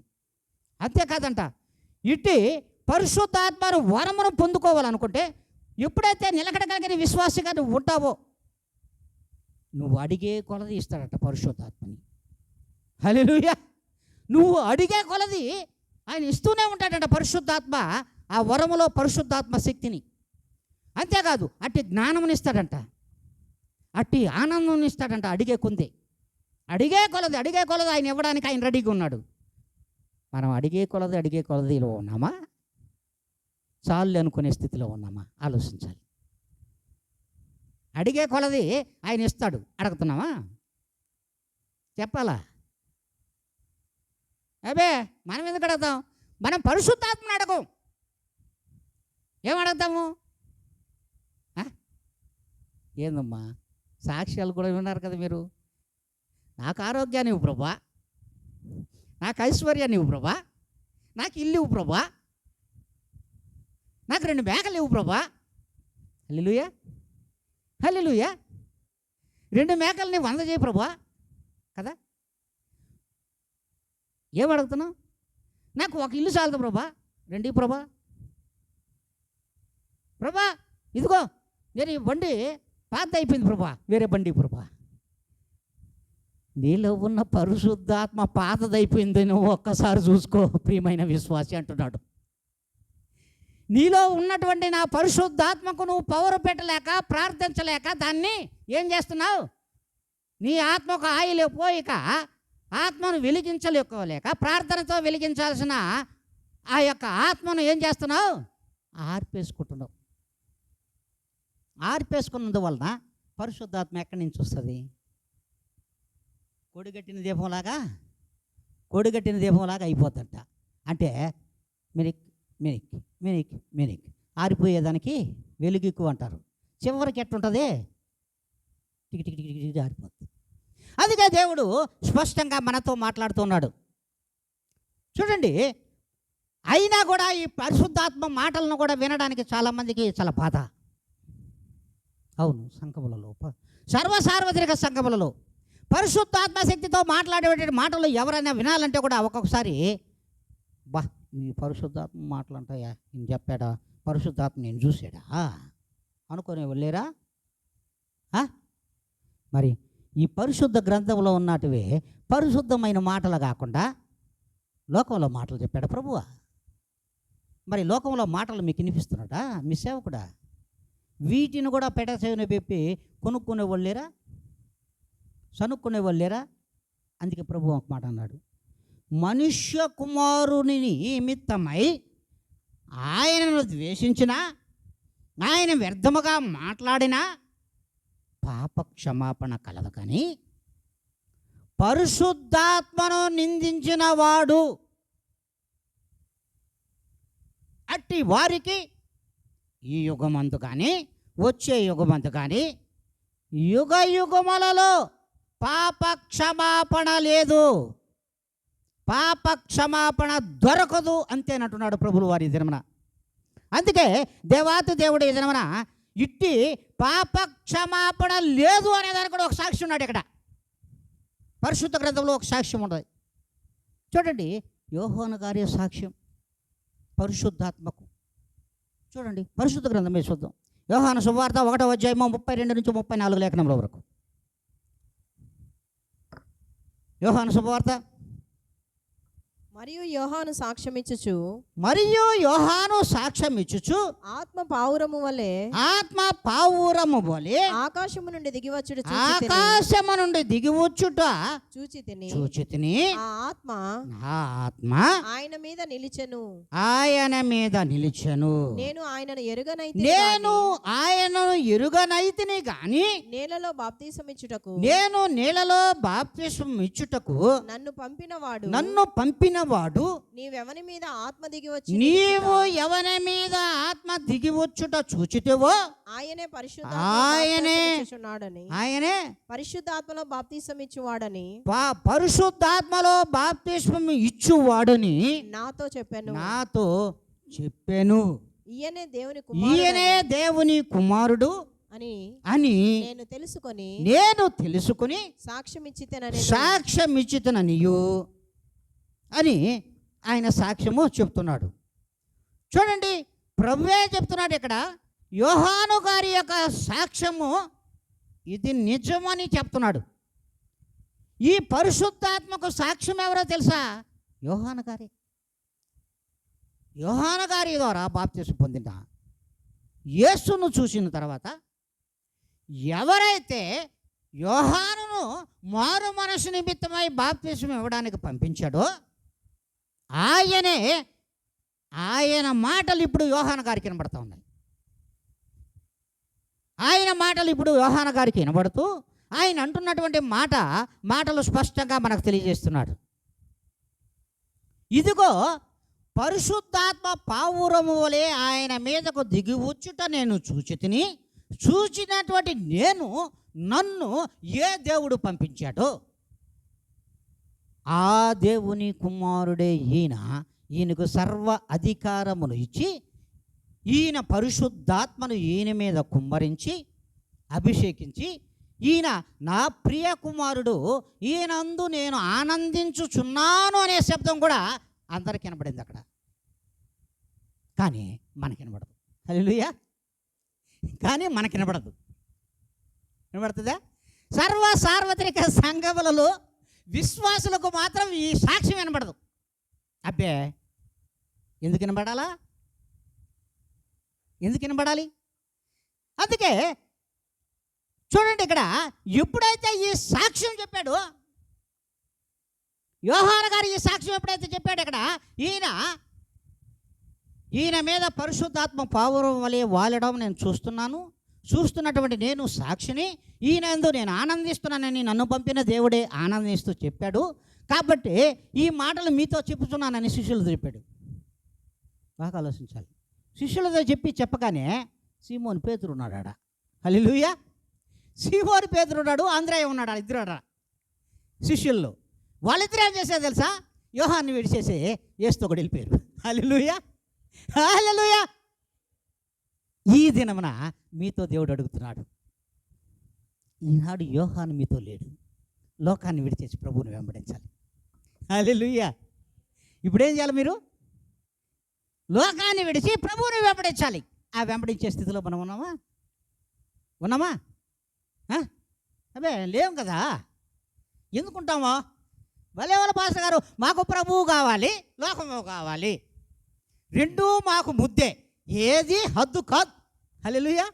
అంతేకాదంట, ఇట్టి పరిశుద్ధాత్మను వరమును పొందుకోవాలనుకుంటే ఎప్పుడైతే నిలకడగలిగిన విశ్వాసిగా నువ్వు ఉంటావో నువ్వు అడిగే కొలది ఇస్తాడట పరిశుద్ధాత్మని. హల్లెలూయా. నువ్వు అడిగే కొలది ఆయన ఇస్తూనే ఉంటాడట పరిశుద్ధాత్మ. ఆ వరములో పరిశుద్ధాత్మ శక్తిని, అంతేకాదు అట్టి జ్ఞానముని ఇస్తాడంట, అట్టి ఆనందం ఇస్తాడంట. అడిగే అడిగే కొలది ఆయన ఇవ్వడానికి ఆయన రెడీగా ఉన్నాడు. మనం అడిగే కొలదిలో ఉన్నామా? చాలు అనుకునే స్థితిలో ఉన్నామా? ఆలోచించాలి. అడిగే కొలది ఆయన ఇస్తాడు, అడుగుతున్నామా? చెప్పాలా? అబే మనం ఎందుకు అడుగుతాం? మనం పరిశుద్ధాత్మను అడగం. ఏమడుగుతాము? ఏందమ్మా, సాక్ష్యాలు కూడా విన్నారు కదా మీరు. నాకు ఆరోగ్యాన్ని ఇవ్వు ప్రభా, నాకు ఐశ్వర్యాన్ని ఇవ్వు ప్రభా, నాకు ఇల్లు ఇవ్వు ప్రభా, నాకు 2 మేకలు ఇవ్వు ప్రభా. హల్లెలూయా, హల్లెలూయా. 2 మేకల్ని 100 చేయి ప్రభా కదా. ఏమడుగుతున్నావు? నాకు 1 ఇల్లు చాలదు ప్రభా, 2 ప్రభా. ప్రభా ఇదిగో నేను ఈ బండి పాత అయిపోయింది ప్రభా, వేరే బండి ప్రభా. నీలో ఉన్న పరిశుద్ధాత్మ పాతదైపోయింది, నువ్వు ఒక్కసారి చూసుకో ప్రియమైన విశ్వాసి అంటున్నాడు. నీలో ఉన్నటువంటి నా పరిశుద్ధాత్మకు నువ్వు పవర్ పెట్టలేక, ప్రార్థించలేక దాన్ని ఏం చేస్తున్నావు? నీ ఆత్మకు ఆయిల్ పోయిక ఆత్మను వెలిగించలేక ప్రార్థనతో వెలిగించాల్సిన ఆ యొక్క ఆత్మను ఏం చేస్తున్నావు? ఆర్పేసుకుంటున్నావు. ఆర్పేసుకున్నందువలన పరిశుద్ధాత్మ ఎక్కడి నుంచి వస్తుంది? కొడిగట్టిన దీపంలాగా అయిపోతుంట. అంటే మినిక్ మినిక్ మినిక్ మినిక్ ఆరిపోయేదానికి వెలుగు ఎక్కువ అంటారు. చివరికి ఎట్టుంటుంది? టికి టికి టికి టికి ఆరిపోతుంది. అందుకే దేవుడు స్పష్టంగా మనతో మాట్లాడుతున్నాడు. చూడండి, అయినా కూడా ఈ పరిశుద్ధాత్మ మాటలను కూడా వినడానికి చాలామందికి చాలా బాధ. అవును, సంఘములలో, సర్వసార్వత్రిక సంఘములలో పరిశుద్ధాత్మ శక్తితో మాట్లాడేటువంటి మాటలు ఎవరైనా వినాలంటే కూడా ఒక్కొక్కసారి ఈ పరిశుద్ధాత్మ మాటలు అంటాయా, నేను చెప్పాడా, పరిశుద్ధాత్మ నేను చూసాడా అనుకునే వెళ్ళేరా? మరి ఈ పరిశుద్ధ గ్రంథంలో ఉన్నటివే పరిశుద్ధమైన మాటలు కాకుండా లోకంలో మాటలు చెప్పాడు ప్రభువా. మరి లోకంలో మాటలు మీకు వినిపిస్తున్నాడా మీ సేవకుడా? వీటిని కూడా పెడసేవని పెప్పి కొనుక్కునే వాళ్ళేరా, సనుక్కునే వాళ్ళేరా? అందుకే ప్రభు ఒక మాట అన్నాడు, మనుష్య కుమారుని నిమిత్తమై ఆయనను ద్వేషించినా, ఆయన వ్యర్థముగా మాట్లాడినా పాప క్షమాపణ కలదు. కానీ పరిశుద్ధాత్మను నిందించిన వాడు అట్టి వారికి ఈ యుగమందు కానీ వచ్చే యుగమందు కానీ యుగ యుగములలో పాప క్షమాపణ లేదు, పాప క్షమాపణ దొరకదు అంతేనంటున్నాడు ప్రభులు వారి దినమున. అందుకే దేవాతి దేవుడు ఈ దినమున ఇట్టి పాప క్షమాపణ లేదు అనేదానికి కూడా ఒక సాక్ష్యం ఉన్నాడు. ఇక్కడ పరిశుద్ధ గ్రంథంలో ఒక సాక్ష్యం ఉండదు. చూడండి, యోహాను గారి సాక్ష్యం పరిశుద్ధాత్మకు. చూడండి, పరిశుద్ధ గ్రంథమే చూద్దాం. యోహాను సువార్త 1వ అధ్యాయము 32 నుంచి 34 లేఖనముల వరకు. యోహాను శుభవార్త. మరియు యోహాను సాక్ష్యమిచ్చుచు ఆత్మ పావురము వలె ఆకాశము నుండి దిగివచ్చుట చూచితిని. ఆ ఆత్మ ఆయన మీద నిలిచెను. నేను ఆయనను ఎరుగనైతిని గాని నేలలో బాప్తిసమిచ్చుటకు నన్ను పంపినవాడు నీవెవని మీద ఆత్మ దిగి వచ్చుట చూచితేవో ఆయనే పరిశుద్ధాత్మలో బాప్తిసమిచ్చువాడని పరిశుద్ధాత్మలో బాప్తిస్మం ఇచ్చువాడని నాతో చెప్పాను. ఈయనే దేవుని కుమారుడు అని నేను తెలుసుకొని సాక్ష్యమిచ్చితననియు అని ఆయన సాక్ష్యము చెప్తున్నాడు. చూడండి, ప్రభువే చెప్తున్నాడు ఇక్కడ. యోహాను గారి యొక్క సాక్ష్యము ఇది నిజమని చెప్తున్నాడు. ఈ పరిశుద్ధాత్మకు సాక్ష్యం ఎవరో తెలుసా? యోహాను గారి ద్వారా బాప్తిసం పొందిన యేసును చూసిన తర్వాత ఎవరైతే యోహానును మారు మనసు నిమిత్తమై బాప్తిసం ఇవ్వడానికి పంపించాడో ఆయన మాటలు ఇప్పుడు యోహాను గారికి వినబడుతూ ఉన్నాయి. ఆయన మాటలు ఇప్పుడు యోహాను గారికి వినబడుతూ ఆయన అంటున్నటువంటి మాటలు స్పష్టంగా మనకు తెలియజేస్తున్నాడు. ఇదిగో పరిశుద్ధాత్మ పావురము వలె ఆయన మీదకు దిగి వచ్చుట నేను చూచితిని. చూచినటువంటి నన్ను ఏ దేవుడు పంపించాడో ఆ దేవుని కుమారుడే ఈయనకు సర్వ అధికారమును ఇచ్చి ఈయన పరిశుద్ధాత్మను ఈయన మీద కుమ్మరించి అభిషేకించి, ఈయన నా ప్రియ కుమారుడు, ఈయనందు నేను ఆనందించుచున్నాను అనే శబ్దం కూడా అందరికి వినబడింది అక్కడ, కానీ మనకి వినబడదు. హల్లెలూయా. కానీ మనకి వినబడుతుందా? సార్వత్రిక సంఘములలో విశ్వాసులకు మాత్రం ఈ సాక్ష్యం వినబడదు. అబ్బే, ఎందుకు వినబడాలా? ఎందుకు వినబడాలి? అందుకే చూడండి, ఇక్కడ ఎప్పుడైతే ఈ సాక్ష్యం చెప్పాడు యోహాను గారు, ఈ సాక్ష్యం ఎప్పుడైతే చెప్పాడు ఇక్కడ, ఈయన మీద పరిశుద్ధాత్మ పావురం వలె వాలడం నేను చూస్తున్నటువంటి నేను సాక్షిని, ఈయనందు నేను ఆనందిస్తున్నానని నన్ను పంపిన దేవుడే ఆనందిస్తూ చెప్పాడు. కాబట్టి ఈ మాటలు మీతో చెప్పుతున్నానని శిష్యులతో చెప్పాడు. బాగా ఆలోచించాలి. శిష్యులతో చెప్పగానే సీమోను పేతురు ఉన్నాడు ఆడ. హల్లెలూయా. సీమోను పేతురు ఉన్నాడు, ఆంద్రేయ ఉన్నాడు, ఇద్దరు ఆడ శిష్యుల్లో. వాళ్ళిద్దరు ఏం చేశారు తెలుసా? యోహాన్ని విడిచేసి యేసుతో కూడా వెళ్ళిపోయారు. హల్లెలూయా, హల్లెలూయా. ఈ దినమున మీతో దేవుడు అడుగుతున్నాడు, ఈనాడు యోహాను మీతో లేడు, లోకాన్ని విడిచేసి ప్రభువుని వెంబడించాలి. హల్లెలూయా. ఇప్పుడేం చేయాలి మీరు? లోకాన్ని విడిచి ప్రభువుని వెంబడించాలి. ఆ వెంబడించే స్థితిలో మనం ఉన్నామా? అబ్బే, లేవు కదా. ఎందుకుంటామో? భలే వాళ్ళ పాస్టర్ గారు, మాకు ప్రభువు కావాలి, లోకము కావాలి, రెండూ మాకు ముద్దే, ఏది హద్దు కాదు. హల్లెలూయా.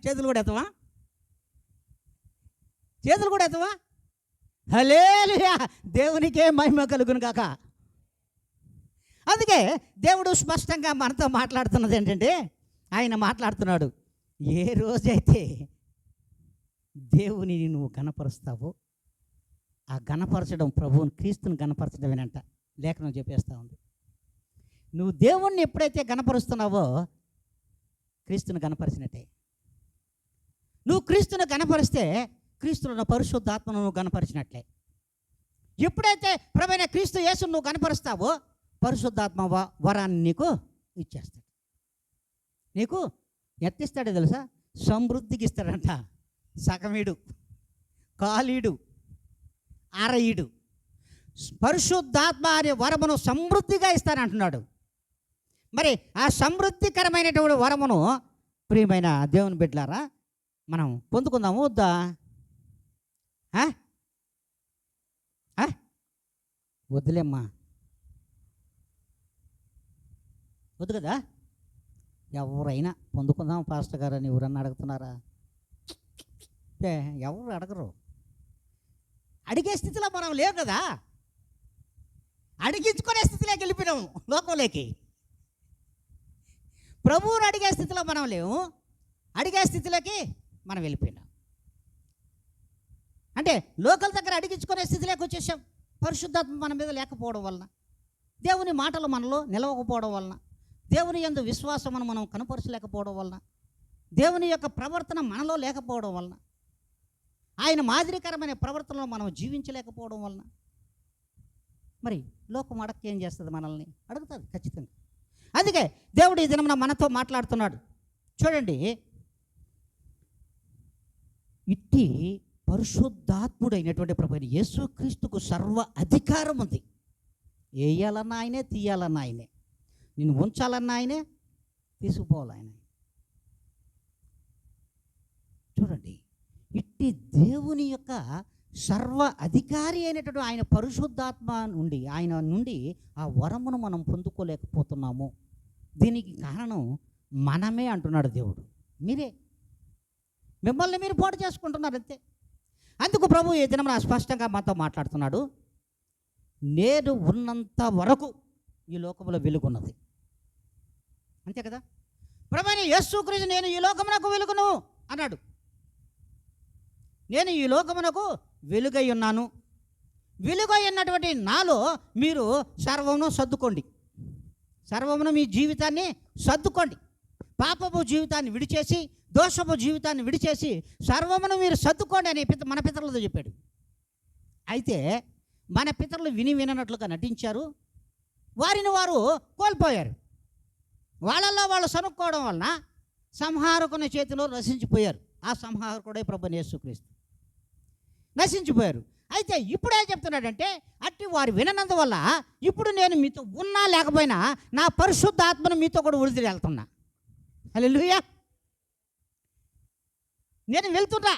చేతులు కూడా ఎత్తవా? హల్లెలూయా. దేవునికే మహిమ కలుగును గాక. అందుకే దేవుడు స్పష్టంగా మనతో మాట్లాడుతున్నది ఏంటంటే, ఆయన మాట్లాడుతున్నాడు, ఏ రోజైతే దేవుని నువ్వు గణపరుస్తావో ఆ గణపరచడం ప్రభువుని క్రీస్తుని గణపరచడమేనంట. లేఖనం చెప్పేస్తూ ఉంది. నువ్వు దేవుణ్ణి ఎప్పుడైతే గణపరుస్తున్నావో క్రీస్తుని గణపరిచినట్టే. నువ్వు క్రీస్తుని గణపరిస్తే క్రీస్తున్న పరిశుద్ధాత్మను నువ్వు గణపరిచినట్లే. ఎప్పుడైతే ప్రభువైన క్రీస్తు యేసును నువ్వు గణపరుస్తావో పరిశుద్ధాత్మ వరాన్ని నీకు ఇచ్చేస్తాడు. నీకు ఎత్తిస్తాడో తెలుసా? సమృద్ధికి ఇస్తాడంట. సగమీడు, కాలీడు, అరయిడు పరిశుద్ధాత్మ అనే వరమును సమృద్ధిగా ఇస్తానంటున్నాడు. మరి ఆ సమృద్ధికరమైనటువంటి వరమును ప్రియమైన దేవుని బిడ్డలారా మనం పొందుకుందాము వద్దా? వద్దులేమ్మా, వద్దు కదా. ఎవరైనా పొందుకుందాం పాస్టర్ గారు అని ఎవరన్నా అడుగుతున్నారా? ఎవరు అడగరు. అడిగే స్థితిలో మనం లేవు కదా. అడిగించుకునే స్థితిలోకి వెళ్ళిపోయినాము, లోకంలోకి. ప్రభువుని అడిగే స్థితిలో మనం లేవు, అడిగే స్థితిలోకి మనం వెళ్ళిపోయినాం. అంటే లోకల దగ్గర అడిగించుకునే స్థితిలోకి వచ్చేసాం. పరిశుద్ధాత్మ మన మీద లేకపోవడం వలన, దేవుని మాటలు మనలో నిలవకపోవడం వలన, దేవుని యందు విశ్వాసమును మనం కనపరచలేకపోవడం వలన, దేవుని యొక్క ప్రవర్తన మనలో లేకపోవడం వలన, ఆయన మాదిరికరమైన ప్రవర్తనలో మనం జీవించలేకపోవడం వలన మరి లోకం అడక్క ఏం చేస్తుంది? మనల్ని అడుగుతుంది ఖచ్చితంగా. అందుకే దేవుడు ఈ దినమున మనతో మాట్లాడుతున్నాడు. చూడండి, ఇట్టి పరిశుద్ధాత్ముడైనటువంటి ప్రభువైన యేసుక్రీస్తుకు సర్వ అధికారం ఉంది. వేయాలన్నా ఆయనే, తీయాలన్నా ఆయనే, నిన్ను ఉంచాలన్నా ఆయనే, తీసుకుపోవాలి ఆయనే. చూడండి, ఇట్టి దేవుని యొక్క సర్వ అధికారి అయినటువంటి ఆయన పరిశుద్ధాత్మ ఆయన నుండి ఆ వరమును మనం పొందుకోలేకపోతున్నాము. దీనికి కారణం మనమే అంటున్నాడు దేవుడు. మిమ్మల్ని మీరు పాటు చేసుకుంటున్నారు అంతే. అందుకు ప్రభు ఈ దినం స్పష్టంగా మాతో మాట్లాడుతున్నాడు. నేను ఉన్నంత వరకు ఈ లోకంలో వెలుగున్నది. అంతే కదా. ప్రభువైన యేసుక్రీస్తు నేను ఈ లోకమునకు వెలుగును అన్నాడు. నేను ఈ లోకమునకు వెలుగై ఉన్నాను. వెలుగై ఉన్నటువంటి నాలో మీరు సర్వమును సర్దుకోండి. సర్వమును మీ జీవితాన్ని సర్దుకోండి. పాపపు జీవితాన్ని విడిచేసి, దోషపు జీవితాన్ని విడిచేసి సర్వమును మీరు సర్దుకోండి అని మన పితరులతో చెప్పాడు. అయితే మన పితరులు విననట్లుగా నటించారు, వారిని వారు కోల్పోయారు. వాళ్ళల్లో వాళ్ళు సనుక్కోవడం వలన సంహారకుని చేతిలో నశించిపోయారు. ఆ సంహారకుడే ప్రభువైన యేసుక్రీస్తు. నశించిపోయారు. అయితే ఇప్పుడు ఏం చెప్తున్నాడంటే, అట్టి వారు విననందువల్ల ఇప్పుడు నేను మీతో ఉన్నా లేకపోయినా నా పరిశుద్ధాత్మను మీతో కూడా విడుదల వెళ్తున్నా. హల్లెలూయా. నేను వెళ్తున్నా,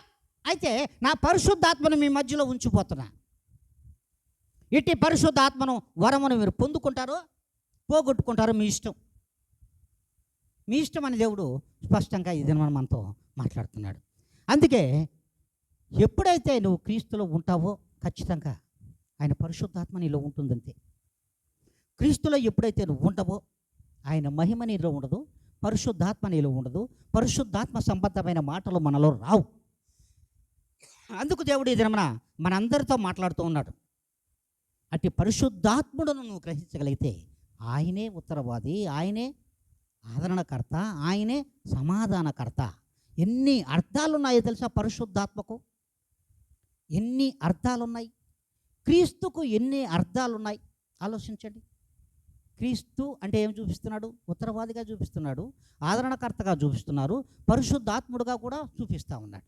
అయితే నా పరిశుద్ధాత్మను మీ మధ్యలో ఉంచిపోతున్నా. ఇట్టి పరిశుద్ధాత్మను వరమును మీరు పొందుకుంటారో పోగొట్టుకుంటారో మీ ఇష్టం. మీ ఇష్టం అని దేవుడు స్పష్టంగా ఇది మనతో మాట్లాడుతున్నాడు. అందుకే ఎప్పుడైతే నువ్వు క్రీస్తులో ఉంటావో ఖచ్చితంగా ఆయన పరిశుద్ధాత్మ నీలో ఉంటుందంతే. క్రీస్తులో ఎప్పుడైతే నువ్వు ఉంటావో ఆయన మహిమ నీలో ఉండదు, పరిశుద్ధాత్మ నీలో ఉండదు, పరిశుద్ధాత్మ సంబంధమైన మాటలు మనలో రావు. అందుకు దేవుడు ఈ దినమున మనందరితో మాట్లాడుతూ ఉన్నాడు. అట్టి పరిశుద్ధాత్ముడును నువ్వు గ్రహించగలిగితే ఆయనే ఉత్తరవాది, ఆయనే ఆదరణకర్త, ఆయనే సమాధానకర్త. ఎన్ని అర్థాలున్నాయో తెలుసా పరిశుద్ధాత్మకు? ఎన్ని అర్థాలున్నాయి? క్రీస్తుకు ఎన్ని అర్థాలున్నాయి ఆలోచించండి. క్రీస్తు అంటే ఏం చూపిస్తున్నాడు? ఉత్తరవాదిగా చూపిస్తున్నాడు, ఆదరణకర్తగా చూపిస్తున్నారు, పరిశుద్ధాత్ముడుగా కూడా చూపిస్తూ ఉన్నాడు,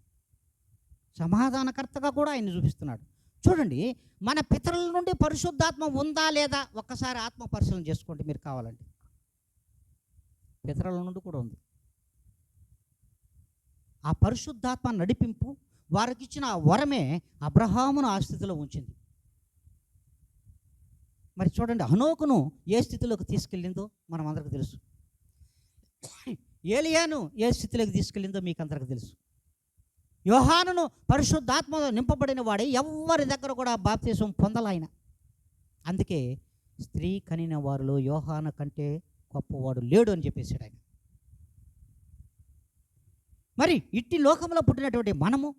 సమాధానకర్తగా కూడా ఆయన చూపిస్తున్నాడు. చూడండి, మన పితరుల నుండి పరిశుద్ధాత్మ ఉందా లేదా ఒక్కసారి ఆత్మ పరిశీలన చేసుకోండి మీరు కావాలంటే. పితరుల నుండి కూడా ఉంది. ఆ పరిశుద్ధాత్మ నడిపింపు, వారికి ఇచ్చిన ఆ వరమే అబ్రహామును ఆ స్థితిలో ఉంచింది. మరి చూడండి, హనోకును ఏ స్థితిలోకి తీసుకెళ్ళిందో మనం అందరికీ తెలుసు. ఏలియాను ఏ స్థితిలోకి తీసుకెళ్ళిందో మీకు అందరికీ తెలుసు. యోహానును పరిశుద్ధాత్మతో నింపబడిన వాడే ఎవరి దగ్గర కూడా బాప్తిసం పొందలాయన. అందుకే స్త్రీ కనిన వారిలో యోహాను కంటే గొప్పవాడు లేడు అని చెప్పేశాడు ఆయన. మరి ఇట్టి లోకంలో పుట్టినటువంటి మనము,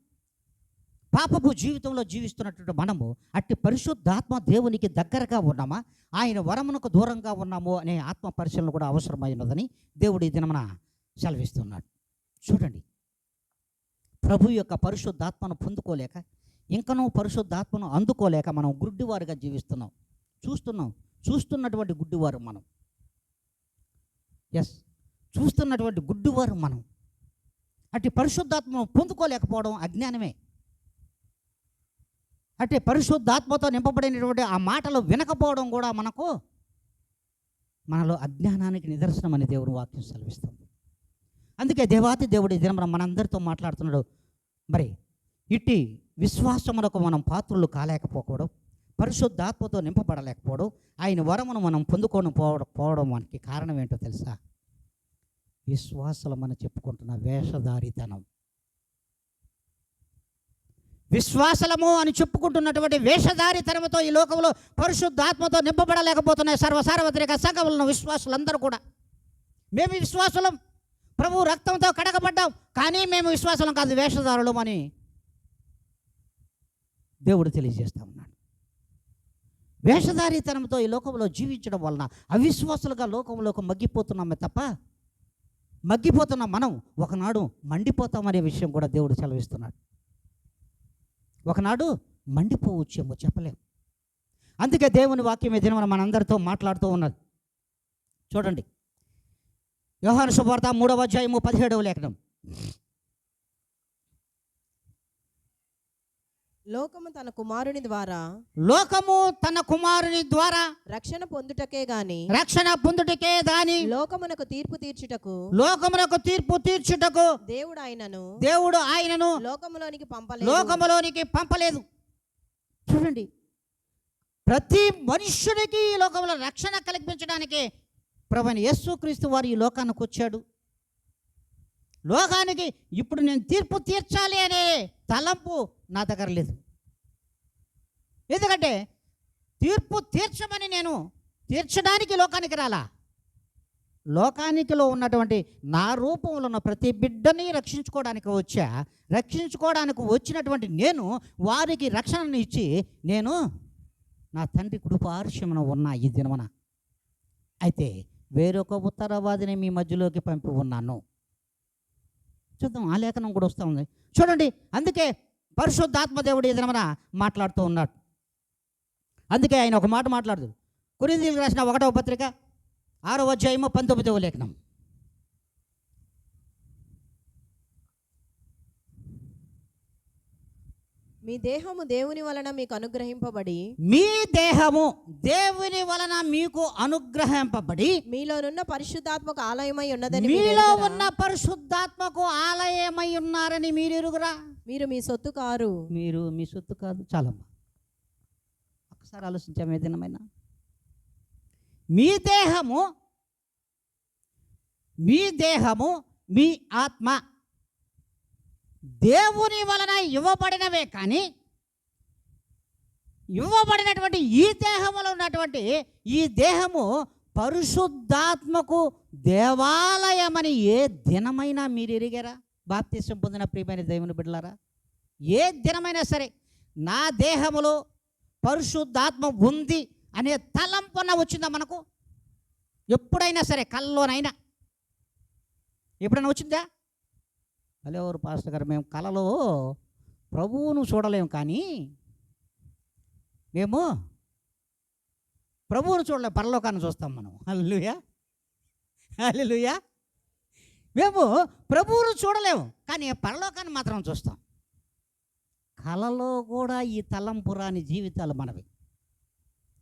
పాపపు జీవితంలో జీవిస్తున్నటువంటి మనము అట్టి పరిశుద్ధాత్మ దేవునికి దగ్గరగా ఉన్నామా, ఆయన వరమునకు దూరంగా ఉన్నామో అనే ఆత్మ పరిశీలన కూడా అవసరమైనదని దేవుడు ఈ దినమున సెలవిస్తున్నాడు. చూడండి, ప్రభు యొక్క పరిశుద్ధాత్మను పొందుకోలేక, ఇంకనూ పరిశుద్ధాత్మను అందుకోలేక మనం గుడ్డివారుగా జీవిస్తున్నాం. చూస్తున్నటువంటి గుడ్డివారు మనం. చూస్తున్నటువంటి గుడ్డివారు మనం. అట్టి పరిశుద్ధాత్మను పొందుకోలేకపోవడం అజ్ఞానమే. అంటే పరిశుద్ధాత్మతో నింపబడినటువంటి ఆ మాటలు వినకపోవడం కూడా మనలో అజ్ఞానానికి నిదర్శనం అని దేవుని వాక్యం సెలవిస్తుంది. అందుకే దేవాతి దేవుడి దినం మనందరితో మాట్లాడుతున్నాడు. మరి ఇట్టి విశ్వాసములకు మనం పాత్రలు కాలేకపోవడం, పరిశుద్ధాత్మతో నింపబడలేకపోవడం, ఆయన వరమును మనం పోవడం మనకి కారణం ఏంటో తెలుసా? విశ్వాసలమని చెప్పుకుంటున్న వేషధారితనం. విశ్వాసలము అని చెప్పుకుంటున్నటువంటి వేషధారితనముతో ఈ లోకంలో పరిశుద్ధాత్మతో నింపబడలేకపోతున్నాయి సర్వసార్వత్రిక సంఘములను విశ్వాసులందరూ కూడా. మేము విశ్వాసులం, ప్రభు రక్తంతో కడగబడ్డాం, కానీ మేము విశ్వాసులం కాదు, వేషధారులం అని దేవుడు తెలియజేస్తూ ఉన్నాడు. వేషధారితనంతో ఈ లోకంలో జీవించడం వలన అవిశ్వాసులుగా లోకంలోకి మగ్గిపోతున్నామే తప్ప, మగ్గిపోతున్న మనం ఒకనాడు మండిపోతామనే విషయం కూడా దేవుడు సెలవిస్తున్నాడు. ఒకనాడు మండిపోవచ్చేమో చెప్పలేం. అందుకే దేవుని వాక్యం ఈ దినం మనందరితో మాట్లాడుతూ ఉన్నది. చూడండి, యోహాను శుభవార్త 3వ అధ్యాయము 17వ లేఖనం. లోకము తన కుమారుని ద్వారా రక్షణ పొందుటకే గాని లోకమునకు తీర్పు తీర్చుటకు దేవుడు ఆయనను లోకములోనికి పంపలేదు. చూడండి, ప్రతి మనుష్యుడికి ఈ లోకంలో రక్షణ కల్పించడానికి ప్రభువైన యేసుక్రీస్తు వారు ఈ లోకానికి వచ్చాడు. లోకానికి ఇప్పుడు నేను తీర్పు తీర్చాలి అనే తలంపు నా దగ్గర లేదు. ఎందుకంటే తీర్పు తీర్చమని నేను తీర్చడానికి లోకానికి రాలా. లోకానికిలో ఉన్నటువంటి నా రూపంలో ఉన్న ప్రతి బిడ్డని రక్షించుకోవడానికి రక్షించుకోవడానికి వచ్చినటువంటి నేను వారికి రక్షణను ఇచ్చి నేను నా తండ్రి కుడి పార్శ్వమున ఉన్న ఈ దినమున. అయితే వేరొక ఉత్తరవాదిని మీ మధ్యలోకి పంపి ఉన్నాను. చూద్దాం, ఆ లేఖనం కూడా వస్తూ ఉంది చూడండి. అందుకే పరిశుద్ధాత్మ దేవుడు ఏదైనా మాట్లాడుతూ ఉన్నాడు. అందుకే ఆయన ఒక మాట మాట్లాడుతూ కొరింథీయులకు రాసిన 1వ పత్రిక 6వ అధ్యాయము 19వ లేఖనం. మీ దేహము దేవుని వలన మీకు అనుగ్రహింపబడి, మీ దేహము దేవుని వలన మీకు అనుగ్రహింపబడి మీలోనున్న పరిశుద్ధాత్మకు ఆలయమై ఉన్నదని మీలో ఉన్న పరిశుద్ధాత్మకు ఆలయమై ఉన్నారని మీరు ఎరుగురా. మీరు మీ సొత్తు కారు. మీరు మీ సొత్తు కాదు. చాలమ్మా, ఒకసారి ఆలోచించాము. ఏ దినమైనా మీ దేహము మీ ఆత్మ దేవుని వలన ఇవ్వబడినవే, కానీ ఇవ్వబడినటువంటి ఈ దేహములో ఉన్నటువంటి ఈ దేహము పరిశుద్ధాత్మకు దేవాలయమని ఏ దినమైనా మీరు ఎరిగారా? బాప్తిసం పొందిన ప్రియమైన దేవుని బిడ్డలారా, ఏ దినమైనా సరే నా దేహములో పరిశుద్ధాత్మ ఉంది అనే తలంపున వచ్చిందా మనకు? ఎప్పుడైనా సరే, కల్లోనైనా ఎప్పుడైనా వచ్చిందా? ఎవరు పాస్టర్ గారు, మేము కలలో ప్రభువును చూడలేము, కానీ మేము ప్రభువును చూడలేము, పరలోకాన్ని చూస్తాం మనం. హల్లెలూయా, హల్లెలూయా. మేము ప్రభువును చూడలేము, కానీ పరలోకాన్ని మాత్రం చూస్తాం. కలలో కూడా ఈ తలంపురాని జీవితాలు మనవి.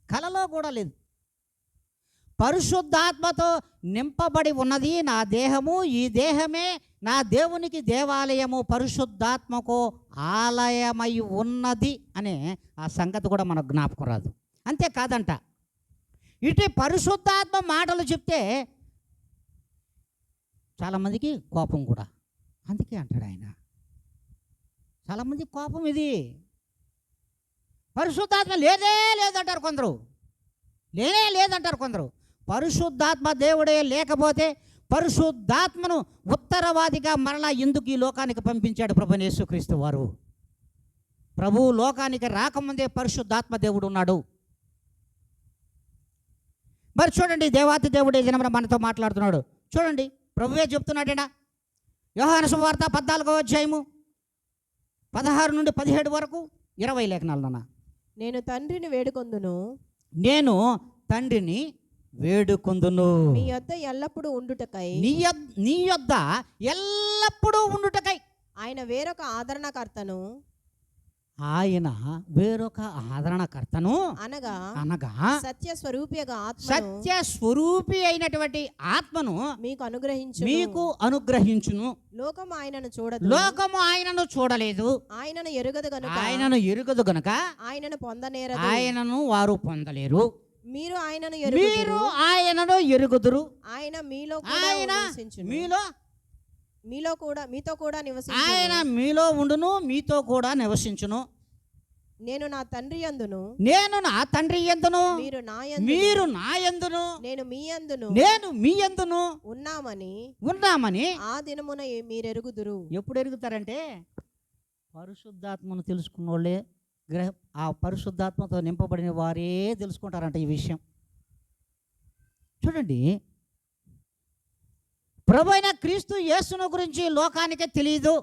కలలో కూడా లేదు. పరిశుద్ధాత్మతో నింపబడి ఉన్నది నా దేహము, ఈ దేహమే నా దేవునికి దేవాలయము, పరిశుద్ధాత్మకు ఆలయమై ఉన్నది అనే ఆ సంగతి కూడా మనకు జ్ఞాపకం రాదు. అంతేకాదంట, ఇటు పరిశుద్ధాత్మ మాటలు చెప్తే చాలామందికి కోపం కూడా. అందుకే అంటాడు ఆయన, చాలామంది కోపం ఇది. పరిశుద్ధాత్మ లేదే లేదంటారు కొందరు, లేనే లేదంటారు కొందరు. పరిశుద్ధాత్మ దేవుడే లేకపోతే పరిశుద్ధాత్మను ఉత్తరవాదిగా మరలా ఎందుకు ఈ లోకానికి పంపించాడు ప్రభువైన యేసుక్రీస్తు వారు? ప్రభువు లోకానికి రాకముందే పరిశుద్ధాత్మ దేవుడు ఉన్నాడు. మరి చూడండి, దేవాతి దేవుడే దినమున మనతో మాట్లాడుతున్నాడు. చూడండి, ప్రభువే చెప్తున్నాడేనా. యోహాను సువార్త 14వ అధ్యాయము 16 నుండి 17 వరకు 20 లేఖనాలన్నా. నేను తండ్రిని వేడుకొందును, నేను తండ్రిని వేడుకొందును, మీ యొద్ద ఎల్లప్పుడూ ఉండుటకై, నీ యొద్ద ఎల్లప్పుడూ ఉండుటకై. ఆయన వేరొక ఆదరణకర్తను, ఆయన వేరొక ఆదరణకర్తను అనగా సత్య స్వరూపి అయినటువంటి ఆత్మను మీకు అనుగ్రహించును. లోకము ఆయనను చూడలేదు, ఆయనను ఎరుగదు గనుక ఆయనను పొందనేరదు, ఆయనను వారు పొందలేరు. మీరు ఆయనను ఎరుగుదురు. ఆయన మీతో కూడా ఆయన మీలో ఉండును, మీతో కూడా నివసించును. నేను నా తండ్రి యందును, మీరు నా యందును, నేను మీ యందును ఉన్నామని ఆ దినమున మీరెరుగుదురు. ఎప్పుడు ఎరుగుతారంటే పరిశుద్ధాత్మను తెలుసుకున్న వాళ్ళే, ఆ పరిశుద్ధాత్మతో నింపబడిన వారే తెలుసుకుంటారంట ఈ విషయం. చూడండి, ప్రభువైన క్రీస్తు యేసును గురించి లోకానికే తెలియదు,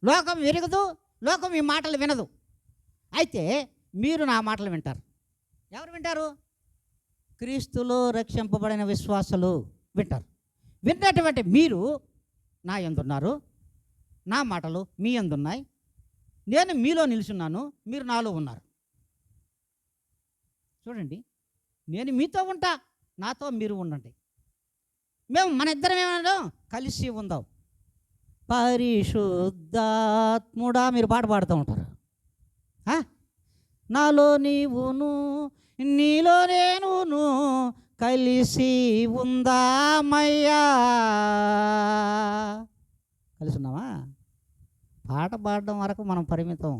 లోకం ఎరగదు, లోకం ఈ మాటలు వినదు. అయితే మీరు నా మాటలు వింటారు. ఎవరు వింటారు? క్రీస్తులో రక్షింపబడిన విశ్వాసులు వింటారు. విన్నటువంటి మీరు నా యందున్నారు, నా మాటలు మీ యందున్నాయి, నేను మీలో నిలుచున్నాను, మీరు నాలో ఉన్నారు. చూడండి, నేను మీతో ఉంటా, నాతో మీరు ఉండండి. మేము మన ఇద్దరం ఏమన్నా కలిసి ఉందాం. పరిశుద్ధాత్ముడా మీరు పాట పాడుతూ ఉంటారు. నాలో నీవును, నీలో నేనును కలిసి ఉందామయ్యా. కలిసి ఉన్నామా? పాట పాడడం వరకు మనం పరిమితం.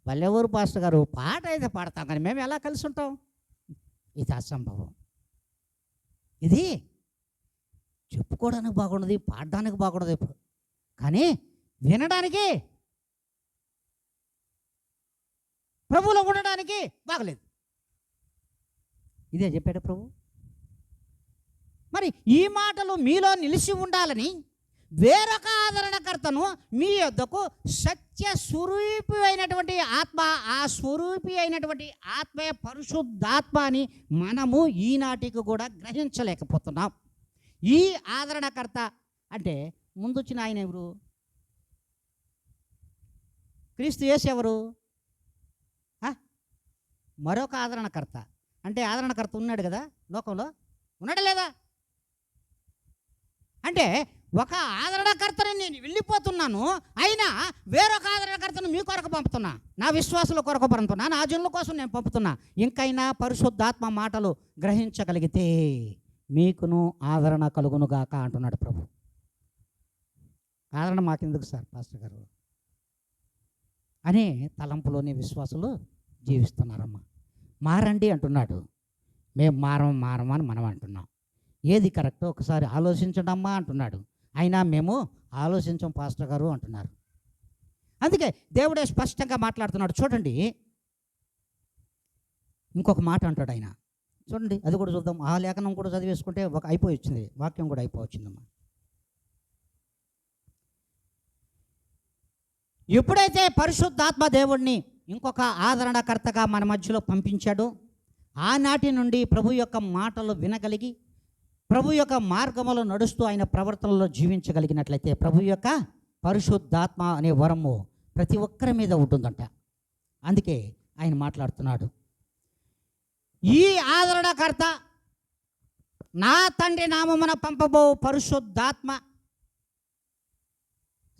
వల్లెవరు పాస్టర్ గారు పాట అయితే పాడతాం, కానీ మేము ఎలా కలిసి ఉంటాం? ఇది అసంభవం. ఇది చెప్పుకోవడానికి బాగుండదు, పాడడానికి బాగుండదు ఇప్పుడు, కానీ వినడానికి, ప్రభువులో ఉండడానికి బాగలేదు. ఇదే చెప్పాడు ప్రభు. మరి ఈ మాటలు మీలో నిలిచి ఉండాలని వేరొక ఆదరణకర్తను మీ యొద్దకు సత్య స్వరూపి అయినటువంటి ఆత్మ, ఆ స్వరూపి అయినటువంటి ఆత్మే పరిశుద్ధాత్మ అని మనము ఈనాటికి కూడా గ్రహించలేకపోతున్నాం. ఈ ఆదరణకర్త అంటే ముందొచ్చిన ఆయన ఎవరు? క్రీస్తు యేసు ఎవరు? మరొక ఆదరణకర్త. అంటే ఆదరణకర్త ఉన్నాడు కదా లోకంలో, ఉన్నాడా లేదా? అంటే ఒక ఆదరణకర్తని నేను వెళ్ళిపోతున్నాను, అయినా వేరొక ఆదరణకర్తను మీ కొరకు పంపుతున్నా, నా విశ్వాసుల కొరకు పంపుతున్నా, నా జనుల కోసం నేను పంపుతున్నా. ఇంకైనా పరిశుద్ధాత్మ మాటలు గ్రహించగలిగితే మీకును ఆదరణ కలుగునుగాక అంటున్నాడు ప్రభు. ఆదరణ మాకెందుకు సార్ పాస్టర్ గారు అనే తలంపులోని విశ్వాసులు జీవిస్తున్నారమ్మా. మారండి అంటున్నాడు, మేము మారమని మనం అంటున్నాం. ఏది కరెక్టో ఒకసారి ఆలోచించడమ్మా అంటున్నాడు, అయినా మేము ఆలోచించం పాస్టర్ గారు అంటున్నారు. అందుకే దేవుడే స్పష్టంగా మాట్లాడుతున్నాడు. చూడండి, ఇంకొక మాట అంటాడు ఆయన. చూడండి, అది కూడా చూద్దాం. ఆ లేఖనం కూడా చదివేసుకుంటే అయిపోయి వచ్చింది, వాక్యం కూడా అయిపోవచ్చిందమ్మా. ఎప్పుడైతే పరిశుద్ధాత్మ దేవుడిని ఇంకొక ఆదరణకర్తగా మన మధ్యలో పంపించాడో, ఆనాటి నుండి ప్రభు యొక్క మాటలు వినగలిగి ప్రభు యొక్క మార్గములో నడుస్తూ ఆయన ప్రవర్తనలో జీవించగలిగినట్లయితే ప్రభు యొక్క పరిశుద్ధాత్మ అనే వరము ప్రతి ఒక్కరి మీద ఉంటుందంట. అందుకే ఆయన మాట్లాడుతున్నాడు, ఈ ఆదరణకర్త నా తండ్రి నామమున పంపబో పరిశుద్ధాత్మ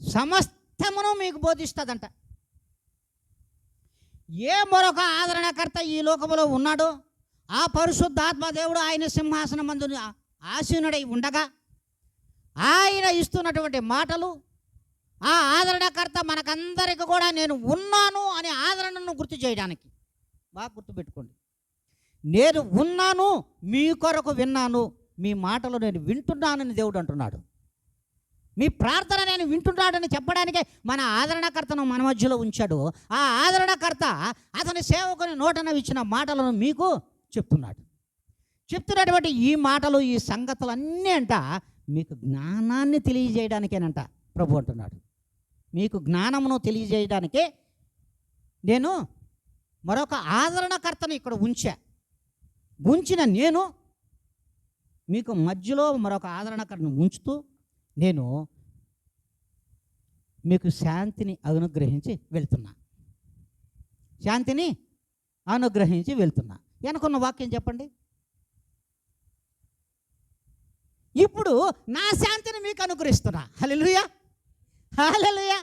సమస్తమును మీకు బోధిస్తుందంట. ఏ మరొక ఆదరణకర్త ఈ లోకములో ఉన్నాడో ఆ పరిశుద్ధాత్మ దేవుడు ఆయన సింహాసనం మందు ఆసీనుడై ఉండగా ఆయన ఇస్తున్నటువంటి మాటలు, ఆ ఆదరణకర్త మనకందరికి కూడా నేను ఉన్నాను అనే ఆదరణను గుర్తు చేయడానికి. బాగా గుర్తుపెట్టుకోండి, నేను ఉన్నాను, మీ కొరకు విన్నాను, మీ మాటలు నేను వింటున్నానని దేవుడు అంటున్నాడు. మీ ప్రార్థన నేను వింటున్నాడని చెప్పడానికే మన ఆదరణకర్తను మన మధ్యలో ఉంచాడు. ఆ ఆదరణకర్త అతని సేవకుని నోటన ఇచ్చిన మాటలను మీకు చెప్తున్నటువంటి ఈ మాటలు, ఈ సంగతులు అన్నీ అంట మీకు జ్ఞానాన్ని తెలియజేయడానికేనంట ప్రభు అంటున్నాడు. మీకు జ్ఞానమును తెలియజేయడానికే నేను మరొక ఆదరణకర్తను ఇక్కడ ఉంచిన నేను మీకు మధ్యలో మరొక ఆదరణకర్తను ఉంచుతూ నేను మీకు శాంతిని అనుగ్రహించి వెళ్తున్నా. వెనుకున్న వాక్యం చెప్పండి. ఇప్పుడు నా శాంతిని మీకు అనుగ్రహిస్తున్నా. హల్లెలూయా, హల్లెలూయా.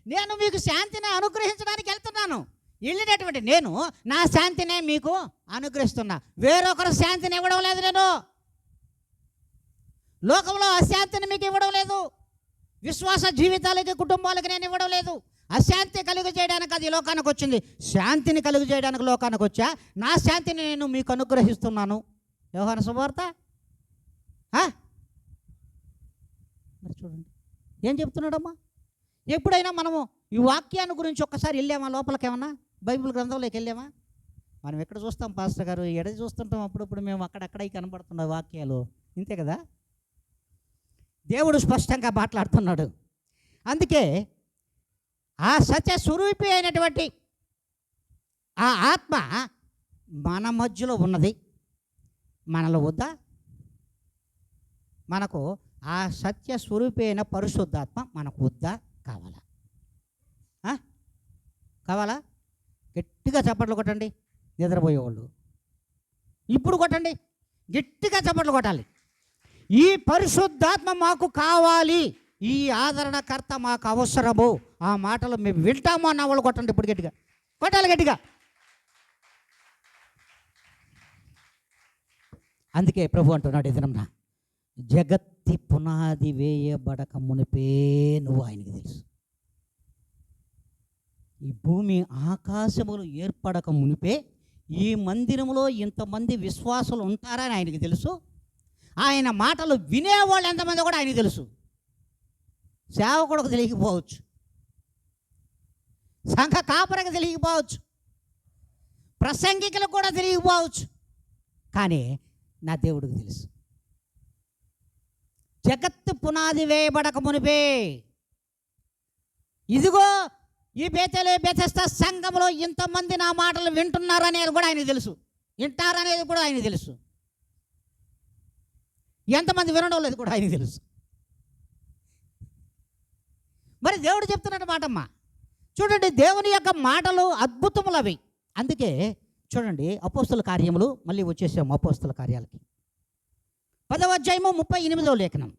నేను మీకు శాంతిని అనుగ్రహించడానికి వెళ్తున్నాను. వెళ్ళినటువంటి నేను నా శాంతినే మీకు అనుగ్రహిస్తున్నా. వేరొకరు శాంతిని ఇవ్వడం లేదు. నేను లోకంలో అశాంతిని మీకు ఇవ్వడం లేదు. విశ్వాస జీవితాలకి, కుటుంబాలకి నేను ఇవ్వడం లేదు. అశాంతి కలుగు చేయడానికి అది లోకానికి వచ్చింది. శాంతిని కలుగు చేయడానికి లోకానికి వచ్చా. నా శాంతిని నేను మీకు అనుగ్రహిస్తున్నాను. యోహాను సువార్త. మరి చూడండి ఏం చెప్తున్నాడమ్మా. ఎప్పుడైనా మనము ఈ వాక్యాన్ని గురించి ఒక్కసారి వెళ్ళామా? లోపలికి ఏమన్నా బైబిల్ గ్రంథంలోకి వెళ్ళామా? మనం ఎక్కడ చూస్తాం పాస్టర్ గారు, ఎడ చూస్తుంటాం అప్పుడప్పుడు మేము అక్కడక్కడ కనబడుతున్న వాక్యాలు, ఇంతే కదా. దేవుడు స్పష్టంగా మాట్లాడుతున్నాడు. అందుకే ఆ సత్య స్వరూపి అయినటువంటి ఆ ఆత్మ మన మధ్యలో ఉన్నది. మనలో వద్దా? మనకు ఆ సత్య స్వరూపి అయిన పరిశుద్ధాత్మ మనకు వద్దా? కావాలా? గట్టిగా చప్పట్లు కొట్టండి నిద్రపోయేవాళ్ళు. ఇప్పుడు కొట్టండి, గట్టిగా చప్పట్లు కొట్టాలి. ఈ పరిశుద్ధాత్మ మాకు కావాలి, ఈ ఆదరణకర్త మాకు అవసరము. ఆ మాటలు మేము వింటాము అన్న వాళ్ళు కొట్టండి ఇప్పుడు గట్టిగా, కొట్టాలి గట్టిగా. అందుకే ప్రభు అంటున్నాడు, ఎదురన్నా జగత్తి పునాది వేయబడక మునిపే నువ్వు ఆయనకి తెలుసు. ఈ భూమి ఆకాశములు ఏర్పడక మునిపే ఈ మందిరంలో ఇంతమంది విశ్వాసులు ఉంటారని ఆయనకి తెలుసు. ఆయన మాటలు వినేవాళ్ళు ఎంతమంది కూడా ఆయనకి తెలుసు. సేవకుడికి తెలియకపోవచ్చు, సంఘ కాపరికి తెలియకపోవచ్చు, ప్రసంగికులకు కూడా తెలియకపోవచ్చు, కానీ నా దేవుడికి తెలుసు. జగత్తు పునాది వేయబడక మునిపే. ఇదిగో ఈ బెతెస్దా సంఘంలో ఇంతమంది నా మాటలు వింటున్నారనేది కూడా ఆయనకు తెలుసు, వింటారనేది కూడా ఆయనకు తెలుసు, ఎంతమంది వినడం లేదు కూడా ఆయనకు తెలుసు. మరి దేవుడు చెప్తున్నట్టు మాటమ్మా. చూడండి, దేవుని యొక్క మాటలు అద్భుతములు అవి. అందుకే చూడండి, అపోస్తుల కార్యములు, మళ్ళీ వచ్చేసాము అపోస్తుల కార్యాలకి. 10వ అధ్యాయము 38వ లేఖనం.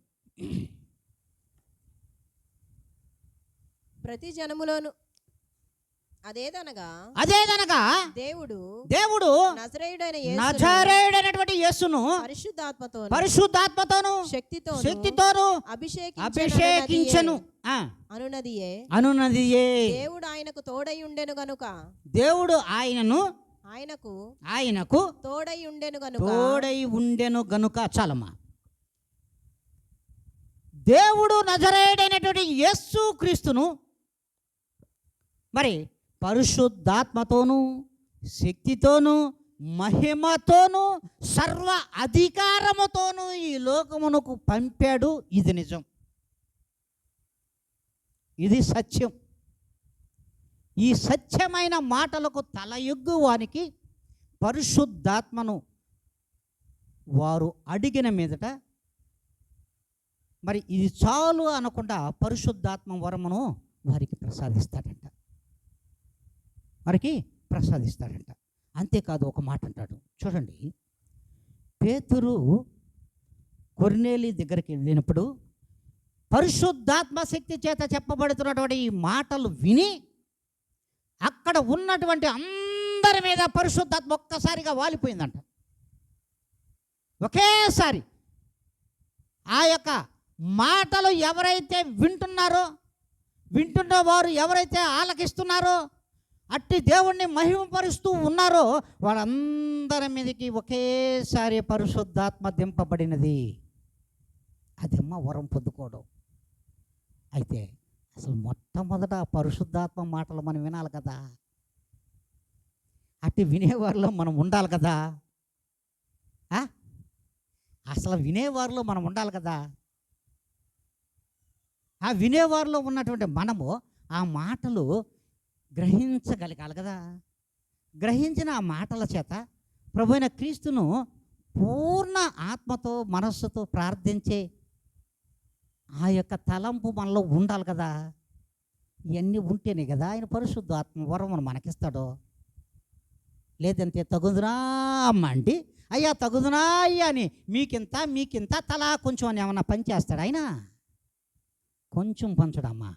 ప్రతి జనములోను అదేదనగా దేవుడు నజరేయుడైనటువంటి యేసును పరిశుద్ధాత్మతోను శక్తితోను అభిషేకించెను అనునదియే. దేవుడు ఆయనకు తోడై ఉండెను గనుక ఆయనకు తోడై ఉండెను గనుక. చాలమ్మా. దేవుడు నజరేయుడైనటువంటి యేసు క్రీస్తును మరి పరిశుద్ధాత్మతోను శక్తితోను మహిమతోను సర్వ అధికారముతోను ఈ లోకమునకు పంపాడు. ఇది నిజం, ఇది సత్యం. ఈ సత్యమైన మాటలకు తలయొగ్గు వానికి పరిశుద్ధాత్మను వారు అడిగిన మీదట మరి ఇది చాలు అనకుండా పరిశుద్ధాత్మ వరమును వారికి ప్రసాదిస్తాడంట. అంతేకాదు, ఒక మాట అంటాడు చూడండి. పేతురు కొర్నేలి దగ్గరికి వెళ్ళినప్పుడు పరిశుద్ధాత్మ శక్తి చేత చెప్పబడుతున్నటువంటి ఈ మాటలు విని అక్కడ ఉన్నటువంటి అందరి మీద పరిశుద్ధాత్మ ఒక్కసారిగా వాలిపోయిందంట. ఒకేసారి ఆ యొక్క మాటలు ఎవరైతే వింటున్న వారు ఎవరైతే ఆలకిస్తున్నారో, అట్టి దేవుణ్ణి మహిమపరుస్తూ ఉన్నారో వాళ్ళందరి మీదకి ఒకేసారి పరిశుద్ధాత్మ దింపబడినది. అదమ్మ వరం పొందుకోవడం. అయితే అసలు మొట్టమొదట పరిశుద్ధాత్మ మాటలు మనం వినాలి కదా, అట్టి వినేవారిలో మనం ఉండాలి కదా, అసలు వినేవారిలో మనం ఉండాలి కదా. ఆ వినేవారిలో ఉన్నటువంటి మనము ఆ మాటలు గ్రహించగలగాలి కదా. గ్రహించిన ఆ మాటల చేత ప్రభువైన క్రీస్తును పూర్ణ ఆత్మతో మనస్సుతో ప్రార్థించే ఆ యొక్క తలంపు మనలో ఉండాలి కదా. ఇవన్నీ ఉంటేనే కదా ఆయన పరిశుద్ధాత్మ వరమును మనకిస్తాడు. లేదంటే తగుదునా అమ్మ అండి, అయ్యా తగుదునా అయ్యా అని మీకింత తలా కొంచెం అని ఏమన్నా పనిచేస్తాడు ఆయన? కొంచెం పంచడమ్మా,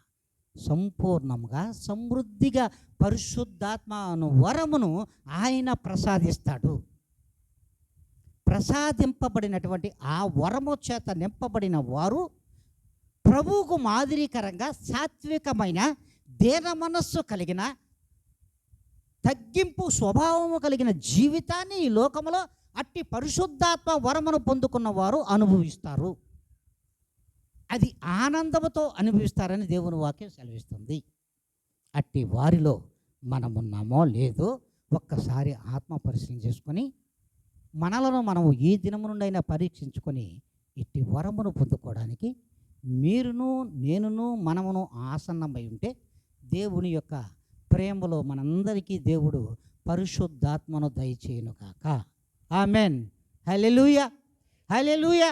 సంపూర్ణంగా సమృద్ధిగా పరిశుద్ధాత్మను వరమును ఆయన ప్రసాదిస్తాడు. ప్రసాదింపబడినటువంటి ఆ వరము చేత నింపబడిన వారు ప్రభువుకు మాదిరికరంగా సాత్వికమైన దీన మనస్సు కలిగిన తగ్గింపు స్వభావము కలిగిన జీవితాన్ని ఈ లోకంలో అట్టి పరిశుద్ధాత్మ వరమును పొందుకున్న వారు అనుభవిస్తారు. అది ఆనందముతో అనుభవిస్తారని దేవుని వాక్యం సెలవిస్తుంది. అట్టి వారిలో మనమున్నామో లేదో ఒక్కసారి ఆత్మ పరిశీలన చేసుకొని మనలను మనము ఈ దినము నుండైనా పరీక్షించుకొని ఇట్టి వరమును పొందుకోవడానికి మీరును నేనును మనమును ఆసన్నమై ఉంటే దేవుని యొక్క ప్రేమలో మనందరికీ దేవుడు పరిశుద్ధాత్మను దయచేయును కాక. ఆమెన్. హల్లెలూయా, హల్లెలూయా.